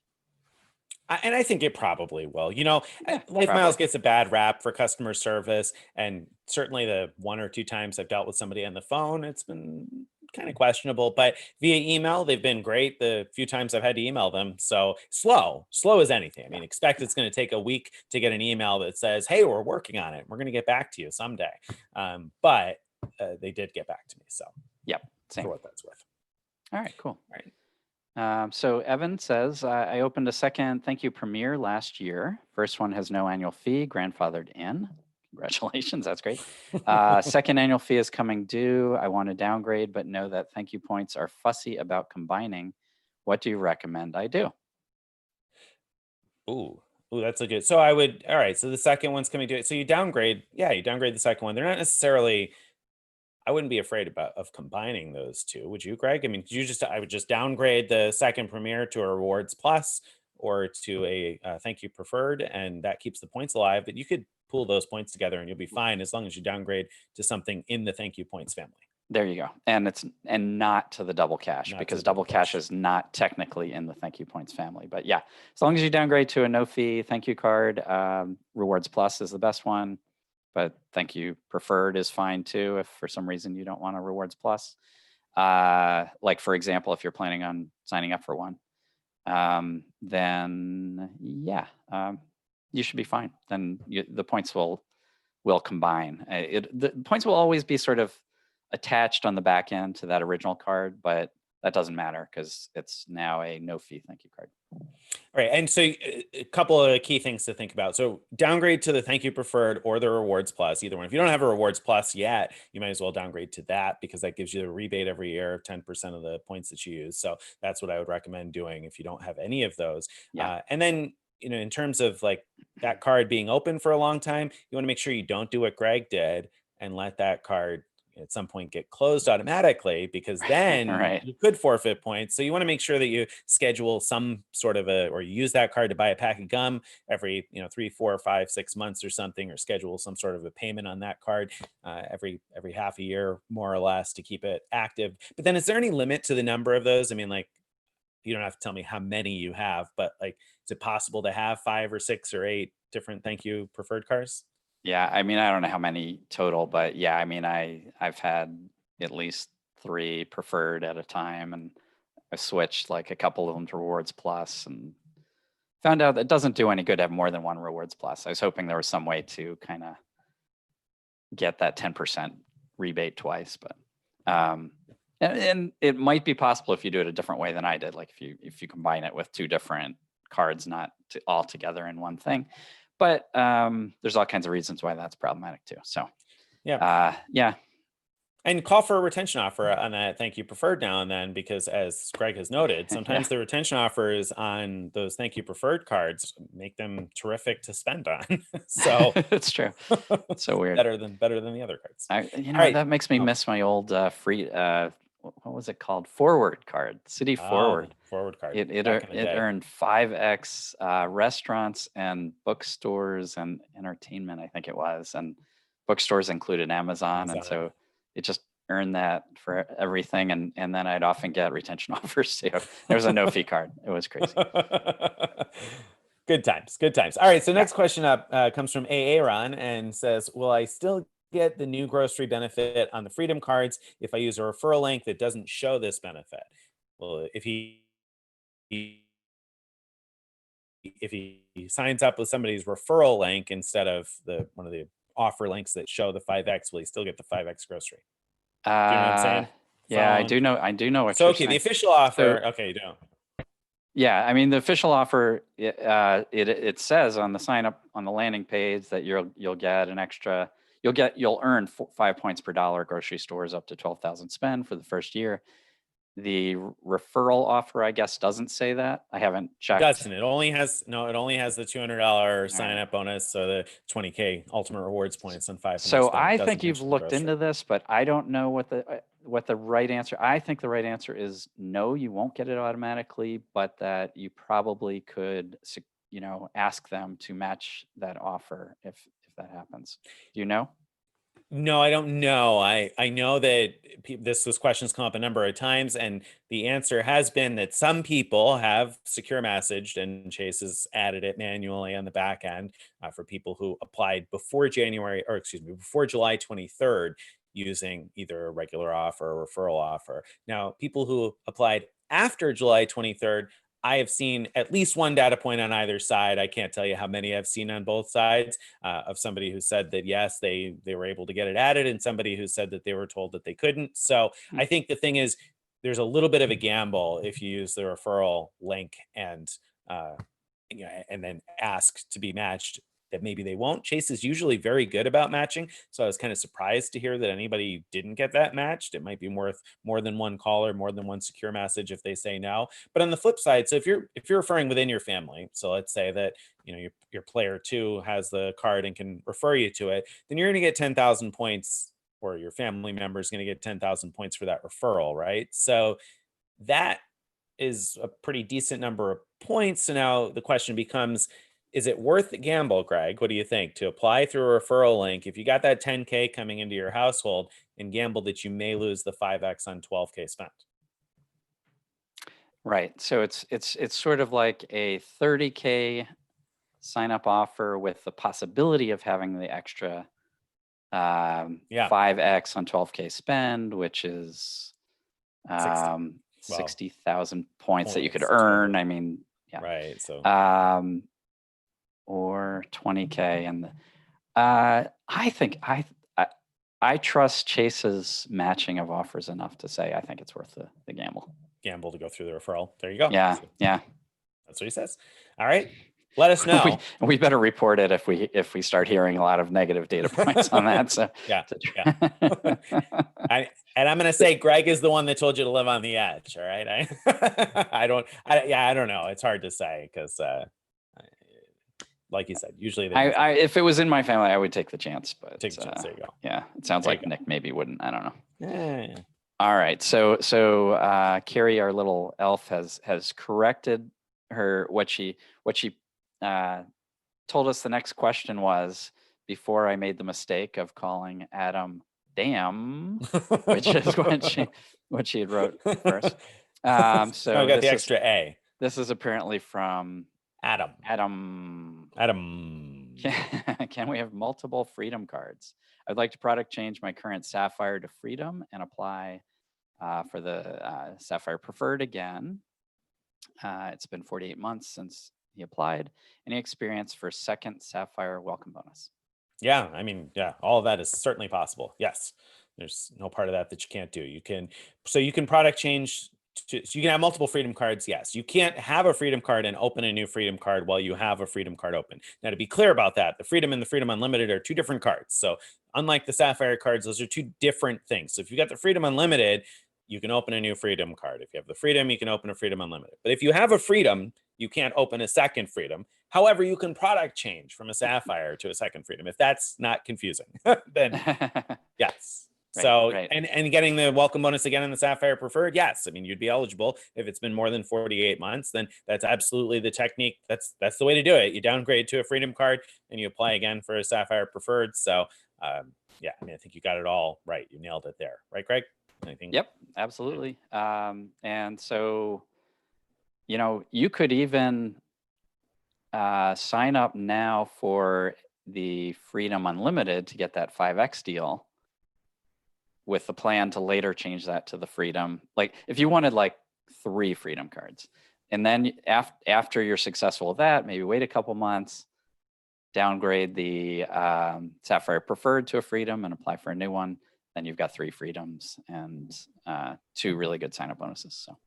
And I think it probably will. Yeah, LifeMiles probably. gets a bad rap for customer service, and certainly the one or two times I've dealt with somebody on the phone, it's been kind of questionable. But via email, they've been great. The few times I've had to email them, so slow as anything. I mean, expect it's going to take a week to get an email that says, "Hey, we're working on it. We're going to get back to you someday." But they did get back to me. So Yep, same. for what that's worth. All right, cool. All right. So Evan says, I opened a second ThankYou Premier last year. First one has no annual fee, grandfathered in. Congratulations, that's great. Second annual fee is coming due. I want to downgrade, but know that ThankYou points are fussy about combining. What do you recommend I do? Ooh, that's a good. So I would. All right. So the second one's coming to it. So you downgrade. Yeah, you downgrade the second one. They're not necessarily. I wouldn't be afraid of combining those two. Would you, Greg? I mean, I would just downgrade the second Premier to a Rewards Plus or to a ThankYou Preferred, and that keeps the points alive. But you could pool those points together, and you'll be fine as long as you downgrade to something in the ThankYou points family. There you go. And not to the double cash, because double cash is not technically in the ThankYou points family. But yeah, as long as you downgrade to a no fee ThankYou card, Rewards Plus is the best one. But ThankYou Preferred is fine too if for some reason you don't want a Rewards Plus. Like for example, if you're planning on signing up for one, then yeah, you should be fine. Then the points will combine. The points will always be sort of attached on the back end to that original card, but that doesn't matter because it's now a no fee ThankYou card. All right. And so a couple of key things to think about. So downgrade to the ThankYou Preferred or the Rewards Plus, either one. If you don't have a Rewards Plus yet, you might as well downgrade to that because that gives you a rebate every year of 10% of the points that you use. So that's what I would recommend doing if you don't have any of those. Yeah. And then, in terms of like that card being open for a long time, you want to make sure you don't do what Greg did and let that card at some point get closed automatically, because then Right. you could forfeit points. So you want to make sure that you schedule some sort of or you use that card to buy a pack of gum every 3, 4, 5, 6 months or something, or schedule some sort of a payment on that card every half a year, more or less, to keep it active. But then is there any limit to the number of those? I mean, like, you don't have to tell me how many you have, but like, is it possible to have 5 or 6 or 8 different ThankYou Preferred cards? Yeah, I mean, I don't know how many total, but yeah, I mean, I've had at least 3 preferred at a time, and I switched like a couple of them to Rewards Plus, and found out that it doesn't do any good to have more than one Rewards Plus. I was hoping there was some way to kind of get that 10% rebate twice, but and it might be possible if you do it a different way than I did, like if you combine it with 2 different cards, not all together in one thing. But there's all kinds of reasons why that's problematic too. So yeah. And call for a retention offer on that ThankYou Preferred now and then, because as Greg has noted, sometimes the retention offers on those ThankYou Preferred cards make them terrific to spend on. So it's true. It's so weird. better than the other cards. That makes me miss my old free what was it called? Forward card, City Forward. Forward card. It back in the day. earned 5x restaurants and bookstores and entertainment, I think it was. And bookstores included Amazon. And so it just earned that for everything. And then I'd often get retention offers too. There was a no fee card. It was crazy. Good times. Good times. All right. So next question up comes from Aaron and says, will I still get the new grocery benefit on the Freedom cards if I use a referral link that doesn't show this benefit? Well, if he signs up with somebody's referral link instead of one of the offer links that show the 5x, will he still get the 5x grocery? Do you know what I'm saying? Yeah, I do know. I do know what so you're okay, saying. The official offer. So, okay, you don't. Yeah, I mean the official offer. It says on the sign up on the landing page that you'll get an extra. You'll earn 5 points per dollar at grocery stores up to 12,000 spend for the first year. The referral offer, I guess, doesn't say that. I haven't checked. It doesn't. It only has the $200 sign up bonus, so the 20K ultimate rewards points on 500. So I think you've looked into this, but I don't know what the right answer. I think the right answer is no, you won't get it automatically, but that you probably could, ask them to match that offer if that happens. Do you know? No, I don't know. I know that this question's come up a number of times, and the answer has been that some people have secure messaged, and Chase has added it manually on the back end for people who applied before before July 23rd, using either a regular offer or referral offer. Now, people who applied after July 23rd, I have seen at least one data point on either side. I can't tell you how many I've seen on both sides of somebody who said that, yes, they were able to get it added, and somebody who said that they were told that they couldn't. So I think the thing is, there's a little bit of a gamble if you use the referral link and then ask to be matched, that maybe they won't. Chase is usually very good about matching, so I was kind of surprised to hear that anybody didn't get that matched. It might be worth more than one call or more than one secure message if they say no. But on the flip side, so if you're referring within your family, so let's say that your player 2 has the card and can refer you to it, then you're going to get 10,000 points, or your family member is going to get 10,000 points for that referral, right? So that is a pretty decent number of points. So now the question becomes, is it worth the gamble, Greg? What do you think, to apply through a referral link if you got that 10K coming into your household and gamble that you may lose the 5X on 12K spent? Right. So it's sort of like a 30K sign up offer with the possibility of having the extra 5X on 12K spend, which is 60,000 points that you could earn. I mean, yeah. Right. So or 20K. And I think I trust Chase's matching of offers enough to say I think it's worth the gamble. Gamble to go through the referral. There you go. Yeah, yeah. That's what he says. All right. Let us know. we better report it if we start hearing a lot of negative data points on that. So yeah. And I'm going to say Greg is the one that told you to live on the edge. All right. I don't know. It's hard to say because like you said, usually if it was in my family, I would take the chance. But take the chance. There you go. Yeah, it sounds like Nick maybe wouldn't. I don't know. Yeah. All right. So Carrie, our little elf, has corrected what she told us the next question was before I made the mistake of calling Adam damn, which is what she had wrote first. So I got the extra A. This is apparently from Adam. Can we have multiple Freedom cards? I'd like to product change my current Sapphire to Freedom and apply for the Sapphire Preferred again. It's been 48 months since he applied. Any experience for second Sapphire welcome bonus? Yeah, I mean, yeah, all of that is certainly possible. Yes, there's no part of that you can't do. You can product change. So you can have multiple Freedom cards. Yes, you can't have a Freedom card and open a new Freedom card while you have a Freedom card open. Now, to be clear about that, the Freedom and the Freedom Unlimited are two different cards. So unlike the Sapphire cards, those are two different things. So if you got the Freedom Unlimited, you can open a new Freedom card. If you have the Freedom, you can open a Freedom Unlimited. But if you have a Freedom, you can't open a second Freedom. However, you can product change from a Sapphire to a second Freedom. If that's not confusing, then yes. So, right. and getting the welcome bonus again in the Sapphire Preferred, yes. I mean, you'd be eligible if it's been more than 48 months. Then that's absolutely the technique. That's the way to do it. You downgrade to a Freedom card and you apply again for a Sapphire Preferred. So, yeah, I mean, I think you got it all right. You nailed it there, right, Greg? Anything? Yep, absolutely. And so, you could even sign up now for the Freedom Unlimited to get that 5X deal, with the plan to later change that to the Freedom. Like if you wanted like 3 Freedom cards, and then after you're successful with that, maybe wait a couple months, downgrade the Sapphire Preferred to a Freedom and apply for a new one. Then you've got 3 Freedoms and 2 really good sign-up bonuses. So,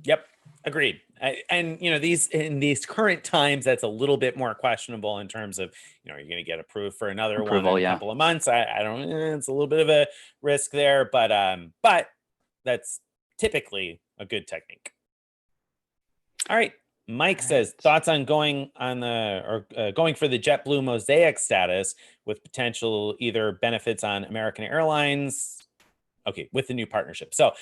yep, agreed. And these in these current times, that's a little bit more questionable in terms of you're going to get approved for another one in a couple of months. I don't. It's a little bit of a risk there, but that's typically a good technique. All right. Mike says thoughts on going for the JetBlue Mosaic status with potential either benefits on American Airlines. Okay, with the new partnership. So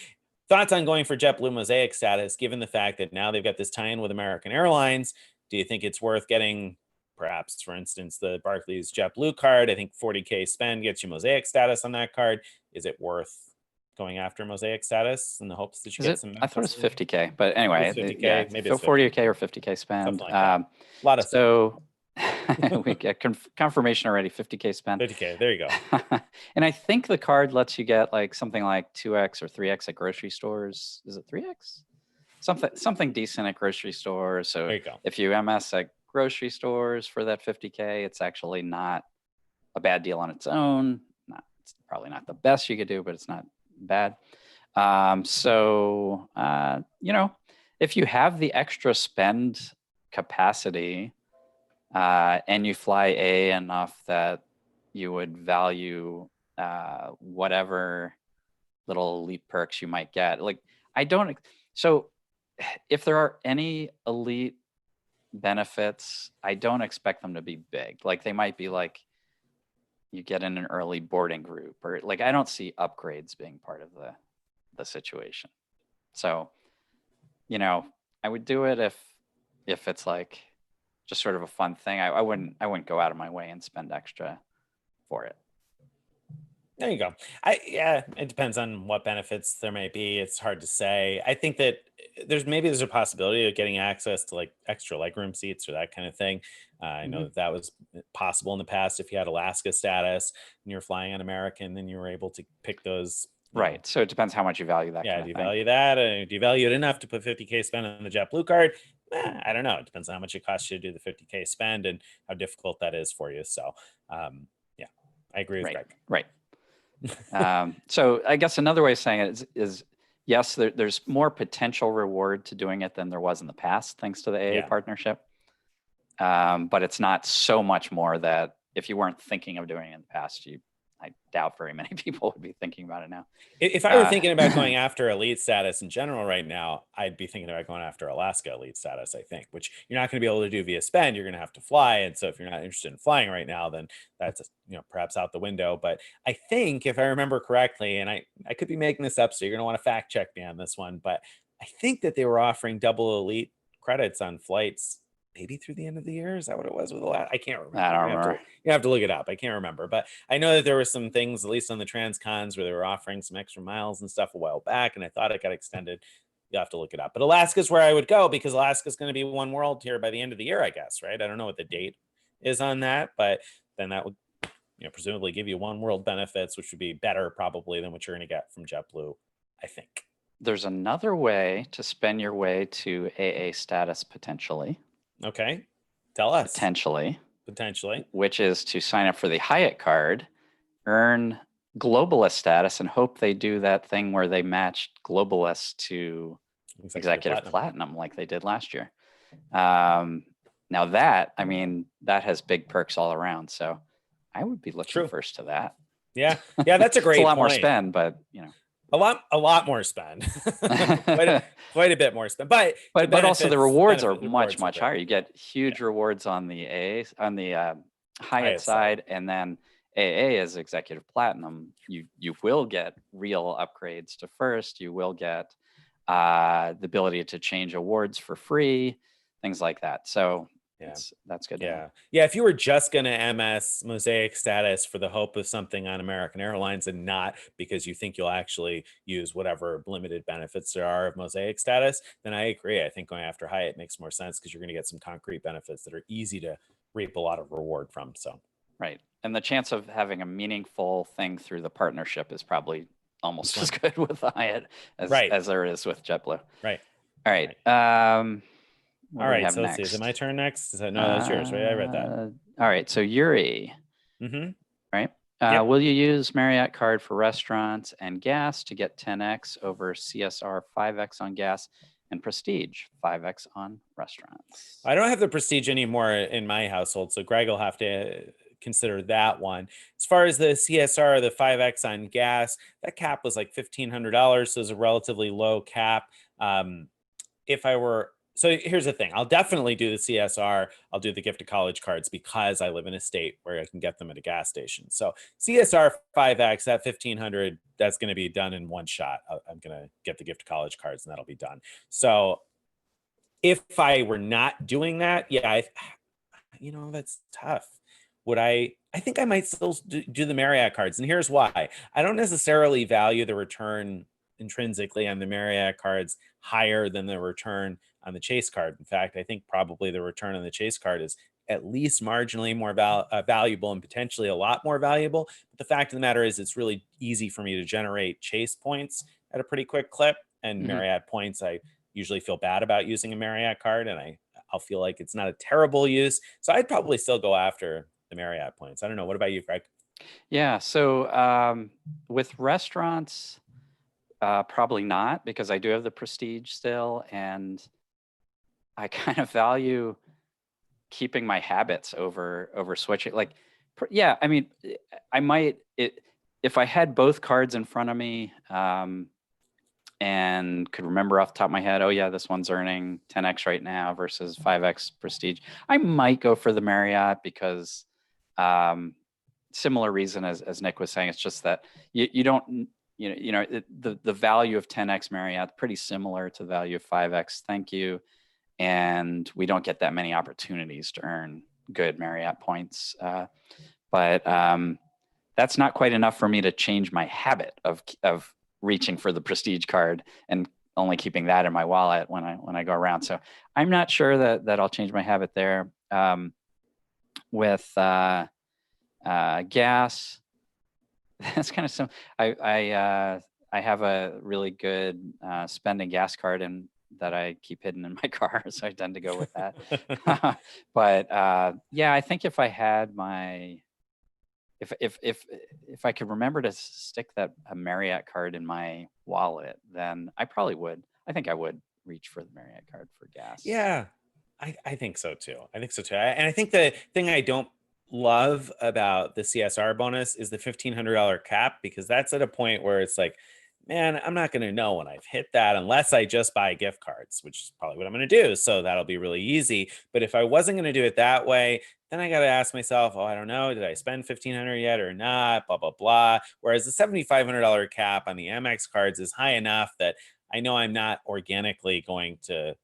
thoughts on going for JetBlue Mosaic status, given the fact that now they've got this tie-in with American Airlines. Do you think it's worth getting, perhaps, for instance, the Barclays JetBlue card? I think 40K spend gets you Mosaic status on that card. Is it worth going after Mosaic status in the hopes that you get some? I thought it was 50K, but anyway, 50K, maybe it's 40K or 50K spend. Like a lot of so we get confirmation already. 50K spend. 50K. There you go. And I think the card lets you get like something like 2x or 3x at grocery stores. Is it 3x? Something decent at grocery stores. So there you go. If you MS at grocery stores for that 50K, it's actually not a bad deal on its own. It's probably not the best you could do, but it's not bad. If you have the extra spend capacity and you fly A enough that you would value whatever little elite perks you might get. So if there are any elite benefits, I don't expect them to be big. Like they might be like you get in an early boarding group, or like I don't see upgrades being part of the situation. So, I would do it if it's like just sort of a fun thing. I wouldn't go out of my way and spend extra for it. There you go. It depends on what benefits there may be. It's hard to say. I think that there's a possibility of getting access to like extra legroom seats or that kind of thing. I know that was possible in the past if you had Alaska status and you're flying on American, then you were able to pick those. Right. So it depends how much you value that. Yeah. Do you value that? Do you value it enough to put 50K spend on the JetBlue card? I don't know. It depends on how much it costs you to do the 50K spend and how difficult that is for you. So, yeah, I agree with Greg. Right. So I guess another way of saying it is yes, there's more potential reward to doing it than there was in the past, thanks to the AA partnership. But it's not so much more that if you weren't thinking of doing it in the past, I doubt very many people would be thinking about it now. If I were thinking about going after elite status in general right now, I'd be thinking about going after Alaska elite status, I think, which you're not going to be able to do via spend. You're going to have to fly. And so if you're not interested in flying right now, then that's, perhaps out the window. But I think if I remember correctly, and I could be making this up, so you're going to want to fact check me on this one, but I think that they were offering double elite credits on flights maybe through the end of the year. Is that what it was with the last? I can't remember. I don't remember. You have to look it up. I can't remember, but I know that there were some things, at least on the transcons, where they were offering some extra miles and stuff a while back, and I thought it got extended. You have to look it up. But Alaska's where I would go because Alaska's going to be oneworld here by the end of the year, I guess, right? I don't know what the date is on that, but then that would, presumably give you oneworld benefits, which would be better probably than what you're going to get from JetBlue, I think. There's another way to spend your way to AA status potentially. Okay. Tell us. Potentially. Which is to sign up for the Hyatt card, earn globalist status, and hope they do that thing where they matched globalist to executive platinum like they did last year. Now that has big perks all around. So I would be looking first to that. Yeah, that's a great it's a lot point. more spend, but a lot more spend. quite a bit more spend. But also the rewards are much higher. You get huge rewards on the Hyatt side, and then AA is executive platinum, you will get real upgrades to first. You will get the ability to change awards for free, things like that. So Yeah. that's good. To know. Yeah. If you were just going to MS Mosaic Status for the hope of something on American Airlines and not because you think you'll actually use whatever limited benefits there are of Mosaic Status, then I agree. I think going after Hyatt makes more sense because you're going to get some concrete benefits that are easy to reap a lot of reward from. So, right. And the chance of having a meaningful thing through the partnership is probably almost as good with Hyatt as there is with JetBlue. Right. All right. What All do we right, have so let's next? see. Is it my turn next? No, that's yours, right? I read that. All right, so Yuri. Right. Will you use Marriott card for restaurants and gas to get 10x over CSR 5x on gas and Prestige 5x on restaurants? I don't have the Prestige anymore in my household, so Greg will have to consider that one. As far as the CSR, the 5x on gas, that cap was like $1,500, so it's a relatively low cap. So here's the thing. I'll definitely do the CSR. I'll do the gift to college cards because I live in a state where I can get them at a gas station. So CSR 5X, that 1,500, that's going to be done in one shot. I'm going to get the gift to college cards and that'll be done. So if I were not doing that, that's tough. I think I might still do the Marriott cards. And here's why. I don't necessarily value the return intrinsically on the Marriott cards higher than the return on the Chase card. In fact, I think probably the return on the Chase card is at least marginally more valuable and potentially a lot more valuable. But the fact of the matter is it's really easy for me to generate Chase points at a pretty quick clip. And Marriott points, I usually feel bad about using a Marriott card, and I'll feel like it's not a terrible use. So I'd probably still go after the Marriott points. I don't know. What about you, Greg? Yeah. So with restaurants, probably not, because I do have the Prestige still, and I kind of value keeping my habits over switching. Like, yeah, I mean, I might if I had both cards in front of me and could remember off the top of my head, oh yeah, this one's earning 10x right now versus 5x Prestige, I might go for the Marriott because similar reason as Nick was saying. It's just that you don't. The value of 10x Marriott pretty similar to the value of 5x ThankYou, and we don't get that many opportunities to earn good Marriott points. But that's not quite enough for me to change my habit of reaching for the Prestige card and only keeping that in my wallet when I go around. So I'm not sure that I'll change my habit there. With gas, that's kind of some. I have a really good spending gas card that I keep hidden in my car, so I tend to go with that. But yeah, I think if I had if I could remember to stick a Marriott card in my wallet, then I probably would. I think I would reach for the Marriott card for gas. Yeah, I think so too. And I think the thing I don't love about the CSR bonus is the $1,500 cap, because that's at a point where it's like, man, I'm not going to know when I've hit that unless I just buy gift cards, which is probably what I'm going to do. So that'll be really easy. But if I wasn't going to do it that way, then I got to ask myself, oh, I don't know, did I spend $1,500 yet or not? Blah, blah, blah. Whereas the $7,500 cap on the Amex cards is high enough that I know I'm not organically going to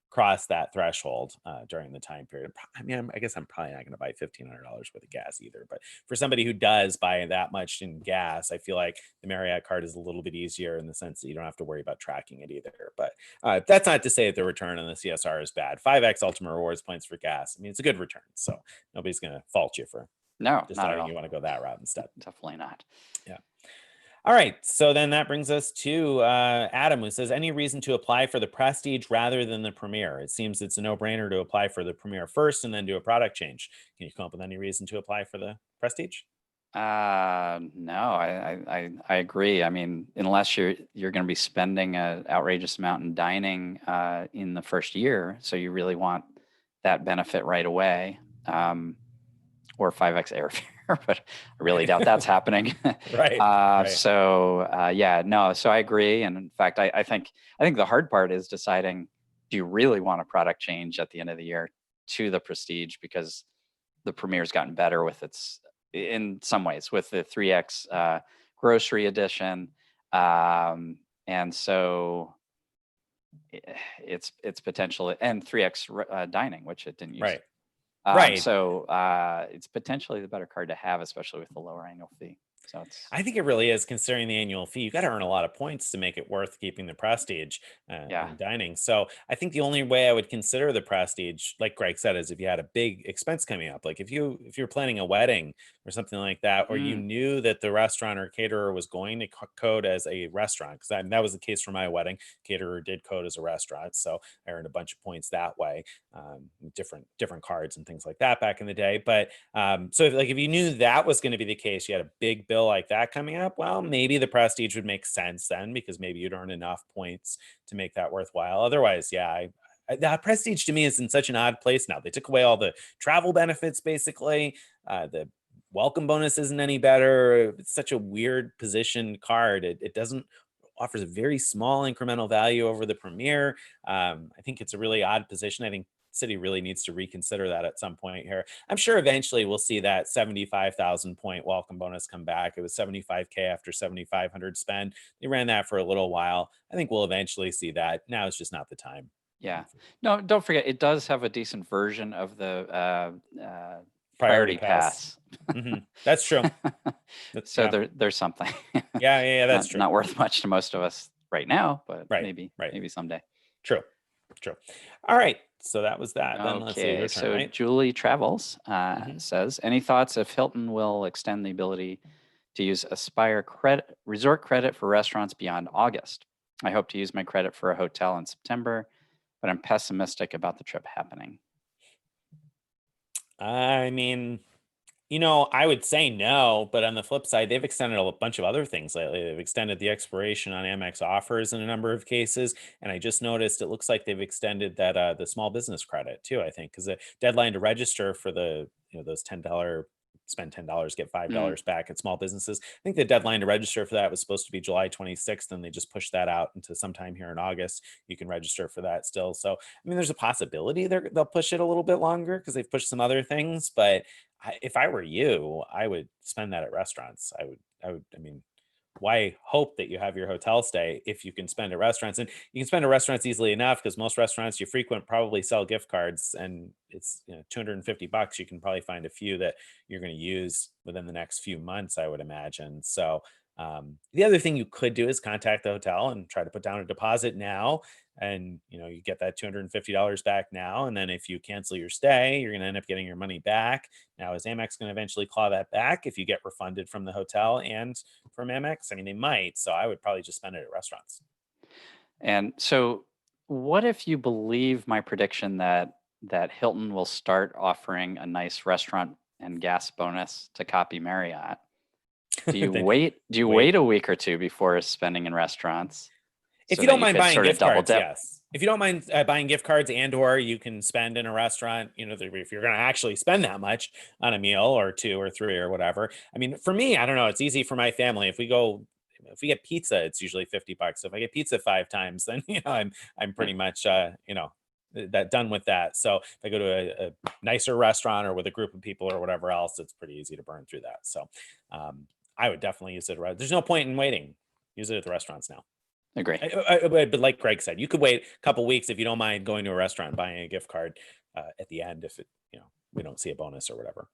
cross that threshold during the time period. I mean, I guess I'm probably not going to buy $1,500 worth of gas either. But for somebody who does buy that much in gas, I feel like the Marriott card is a little bit easier in the sense that you don't have to worry about tracking it either. But that's not to say that the return on the CSR is bad. 5x Ultimate Rewards points for gas. I mean, it's a good return. So nobody's going to fault you for deciding you want to go that route instead. Definitely not. Yeah. All right, so then that brings us to Adam, who says, any reason to apply for the Prestige rather than the Premier? It seems it's a no-brainer to apply for the Premier first and then do a product change. Can you come up with any reason to apply for the Prestige? No, I agree. I mean, unless you're going to be spending an outrageous amount in dining in the first year, so you really want that benefit right away, or 5x airfare. But I really doubt that's happening. Right. So I agree. And in fact, I think the hard part is deciding, do you really want a product change at the end of the year to the Prestige, because the Premier's gotten better with its in some ways with the 3X grocery edition. And so it's potentially, and 3X dining, which it didn't use. Right. Right. So it's potentially the better card to have, especially with the lower annual fee. So I think it really is, considering the annual fee. You got to earn a lot of points to make it worth keeping the prestige yeah. in dining. So I think the only way I would consider the prestige, like Greg said, is if you had a big expense coming up. Like if you're planning a wedding or something like that, or you knew that the restaurant or caterer was going to code as a restaurant, because that was the case for my wedding. Caterer did code as a restaurant, so I earned a bunch of points that way. Different cards and things like that back in the day. But so if you knew that was going to be the case, you had a big bill like that coming up, well, maybe the prestige would make sense then, because maybe you'd earn enough points to make that worthwhile. Otherwise, yeah, that prestige to me is in such an odd place now. They took away all the travel benefits, basically. The welcome bonus isn't any better. It's such a weird position card. It doesn't offers a very small incremental value over the Premier. I think it's a really odd position. I think City really needs to reconsider that at some point here. I'm sure eventually we'll see that 75,000 point welcome bonus come back. It was 75K after 7,500 spend. They ran that for a little while. I think we'll eventually see that. Now it's just not the time. Yeah. No, don't forget, it does have a decent version of the Priority pass. That's true. So there's something. Yeah, that's true. Not worth much to most of us right now, but maybe someday. True. All right. So that was that. Then let's see your turn, so right? Julie Travels says, any thoughts if Hilton will extend the ability to use Aspire resort credit for restaurants beyond August? I hope to use my credit for a hotel in September, but I'm pessimistic about the trip happening. I mean, I would say no, but on the flip side, they've extended a bunch of other things lately. They've extended the expiration on AMEX Offers in a number of cases, and I just noticed it looks like they've extended that the small business credit too. I think because the deadline to register for the those $10 spend $10 get $5 back at small businesses. I think the deadline to register for that was supposed to be July 26th, and they just pushed that out into sometime here in August. You can register for that still. So I mean, there's a possibility they'll push it a little bit longer because they've pushed some other things, but if I were you, I would spend that at restaurants. I mean, why hope that you have your hotel stay if you can spend at restaurants? And you can spend at restaurants easily enough, because most restaurants you frequent probably sell gift cards, and it's $250. You can probably find a few that you're going to use within the next few months, I would imagine. So the other thing you could do is contact the hotel and try to put down a deposit now, and you get that $250 back now, and then if you cancel your stay, you're going to end up getting your money back. Now, is Amex going to eventually claw that back if you get refunded from the hotel and from Amex? I mean, they might. So I would probably just spend it at restaurants. And so what if you believe my prediction that Hilton will start offering a nice restaurant and gas bonus to copy Marriott? Do you wait a week or two before spending in restaurants? If you don't mind buying gift cards, yes. If you don't mind buying gift cards, or you can spend in a restaurant, if you're going to actually spend that much on a meal or two or three or whatever. I mean, for me, I don't know. It's easy for my family. If we get pizza, it's usually $50. If I get pizza 5 times, then I'm pretty much that done with that. So if I go to a nicer restaurant or with a group of people or whatever else, it's pretty easy to burn through that. So I would definitely use it. There's no point in waiting. Use it at the restaurants now. Agree. But like Greg said, you could wait a couple weeks if you don't mind going to a restaurant and buying a gift card at the end if we don't see a bonus or whatever.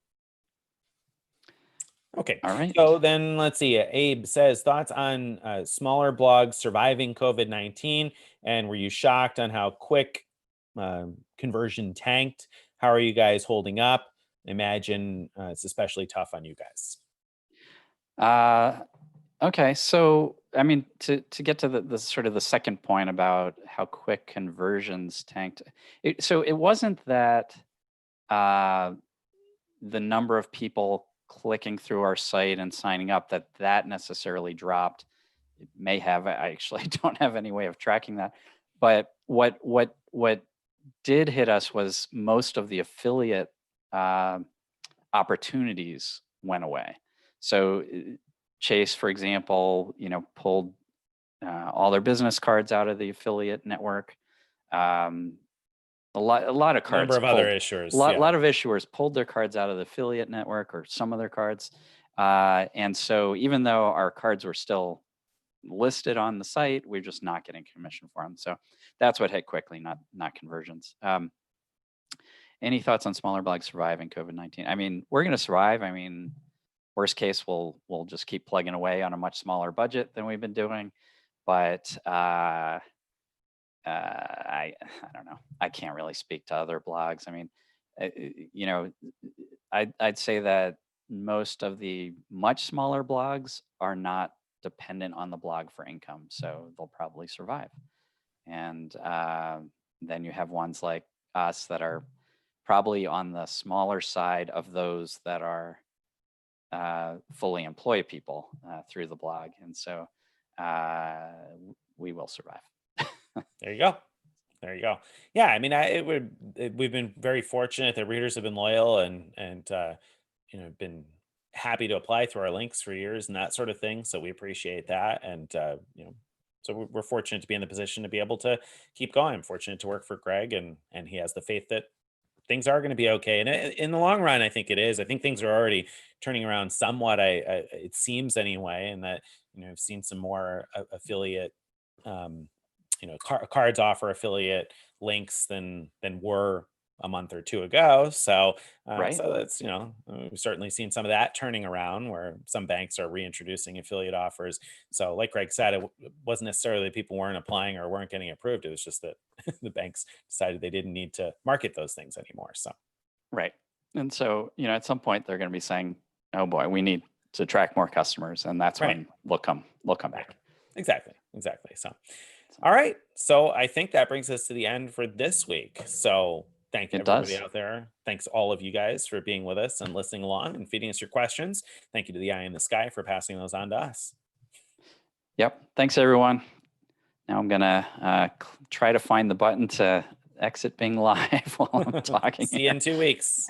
Okay. All right. So then let's see. Abe says, thoughts on smaller blogs surviving COVID-19, and were you shocked on how quick conversion tanked? How are you guys holding up? Imagine it's especially tough on you guys. Okay, so I mean, to get to the sort of the second point about how quick conversions tanked, so it wasn't that the number of people clicking through our site and signing up that necessarily dropped. It may have. I actually don't have any way of tracking that. But what did hit us was most of the affiliate opportunities went away. So Chase, for example, pulled all their business cards out of the affiliate network. A lot of A number cards of other pulled. issuers. Lot of issuers pulled their cards out of the affiliate network or some of their cards. And so even though our cards were still listed on the site, we're just not getting commission for them. So that's what hit quickly, not conversions. Any thoughts on smaller blogs surviving COVID-19? I mean, we're going to survive. I mean, worst case, we'll just keep plugging away on a much smaller budget than we've been doing. But I don't know. I can't really speak to other blogs. I mean, you know, I'd say that most of the much smaller blogs are not dependent on the blog for income, so they'll probably survive. And then you have ones like us that are probably on the smaller side of those that are fully employ people through the blog. And so we will survive. There you go. There you go. Yeah, I mean, we've been very fortunate that readers have been loyal and you know, been happy to apply through our links for years and that sort of thing. So we appreciate that, and you know, so we're fortunate to be in the position to be able to keep going. I'm fortunate to work for Greg, and he has the faith that things are going to be okay. And in the long run, I think it is. I think things are already turning around somewhat. It seems anyway, and that, you know, I've seen some more affiliate. You know, cards offer affiliate links than were a month or two ago. So Right. so that's, you know, we've certainly seen some of that turning around where some banks are reintroducing affiliate offers. So like Greg said, it wasn't necessarily that people weren't applying or weren't getting approved. It was just that the banks decided they didn't need to market those things anymore. So Right. And so, you know, at some point they're going to be saying, oh boy, we need to attract more customers. And that's right. when they'll come back. Exactly. So all right. So I think that brings us to the end for this week. So thank It everybody does. out there. Thanks all of you guys for being with us and listening along and feeding us your questions. Thank you to the Eye in the Sky for passing those on to us. Yep. Thanks, everyone. Now I'm going to try to find the button to exit being live while I'm talking. See you in 2 weeks.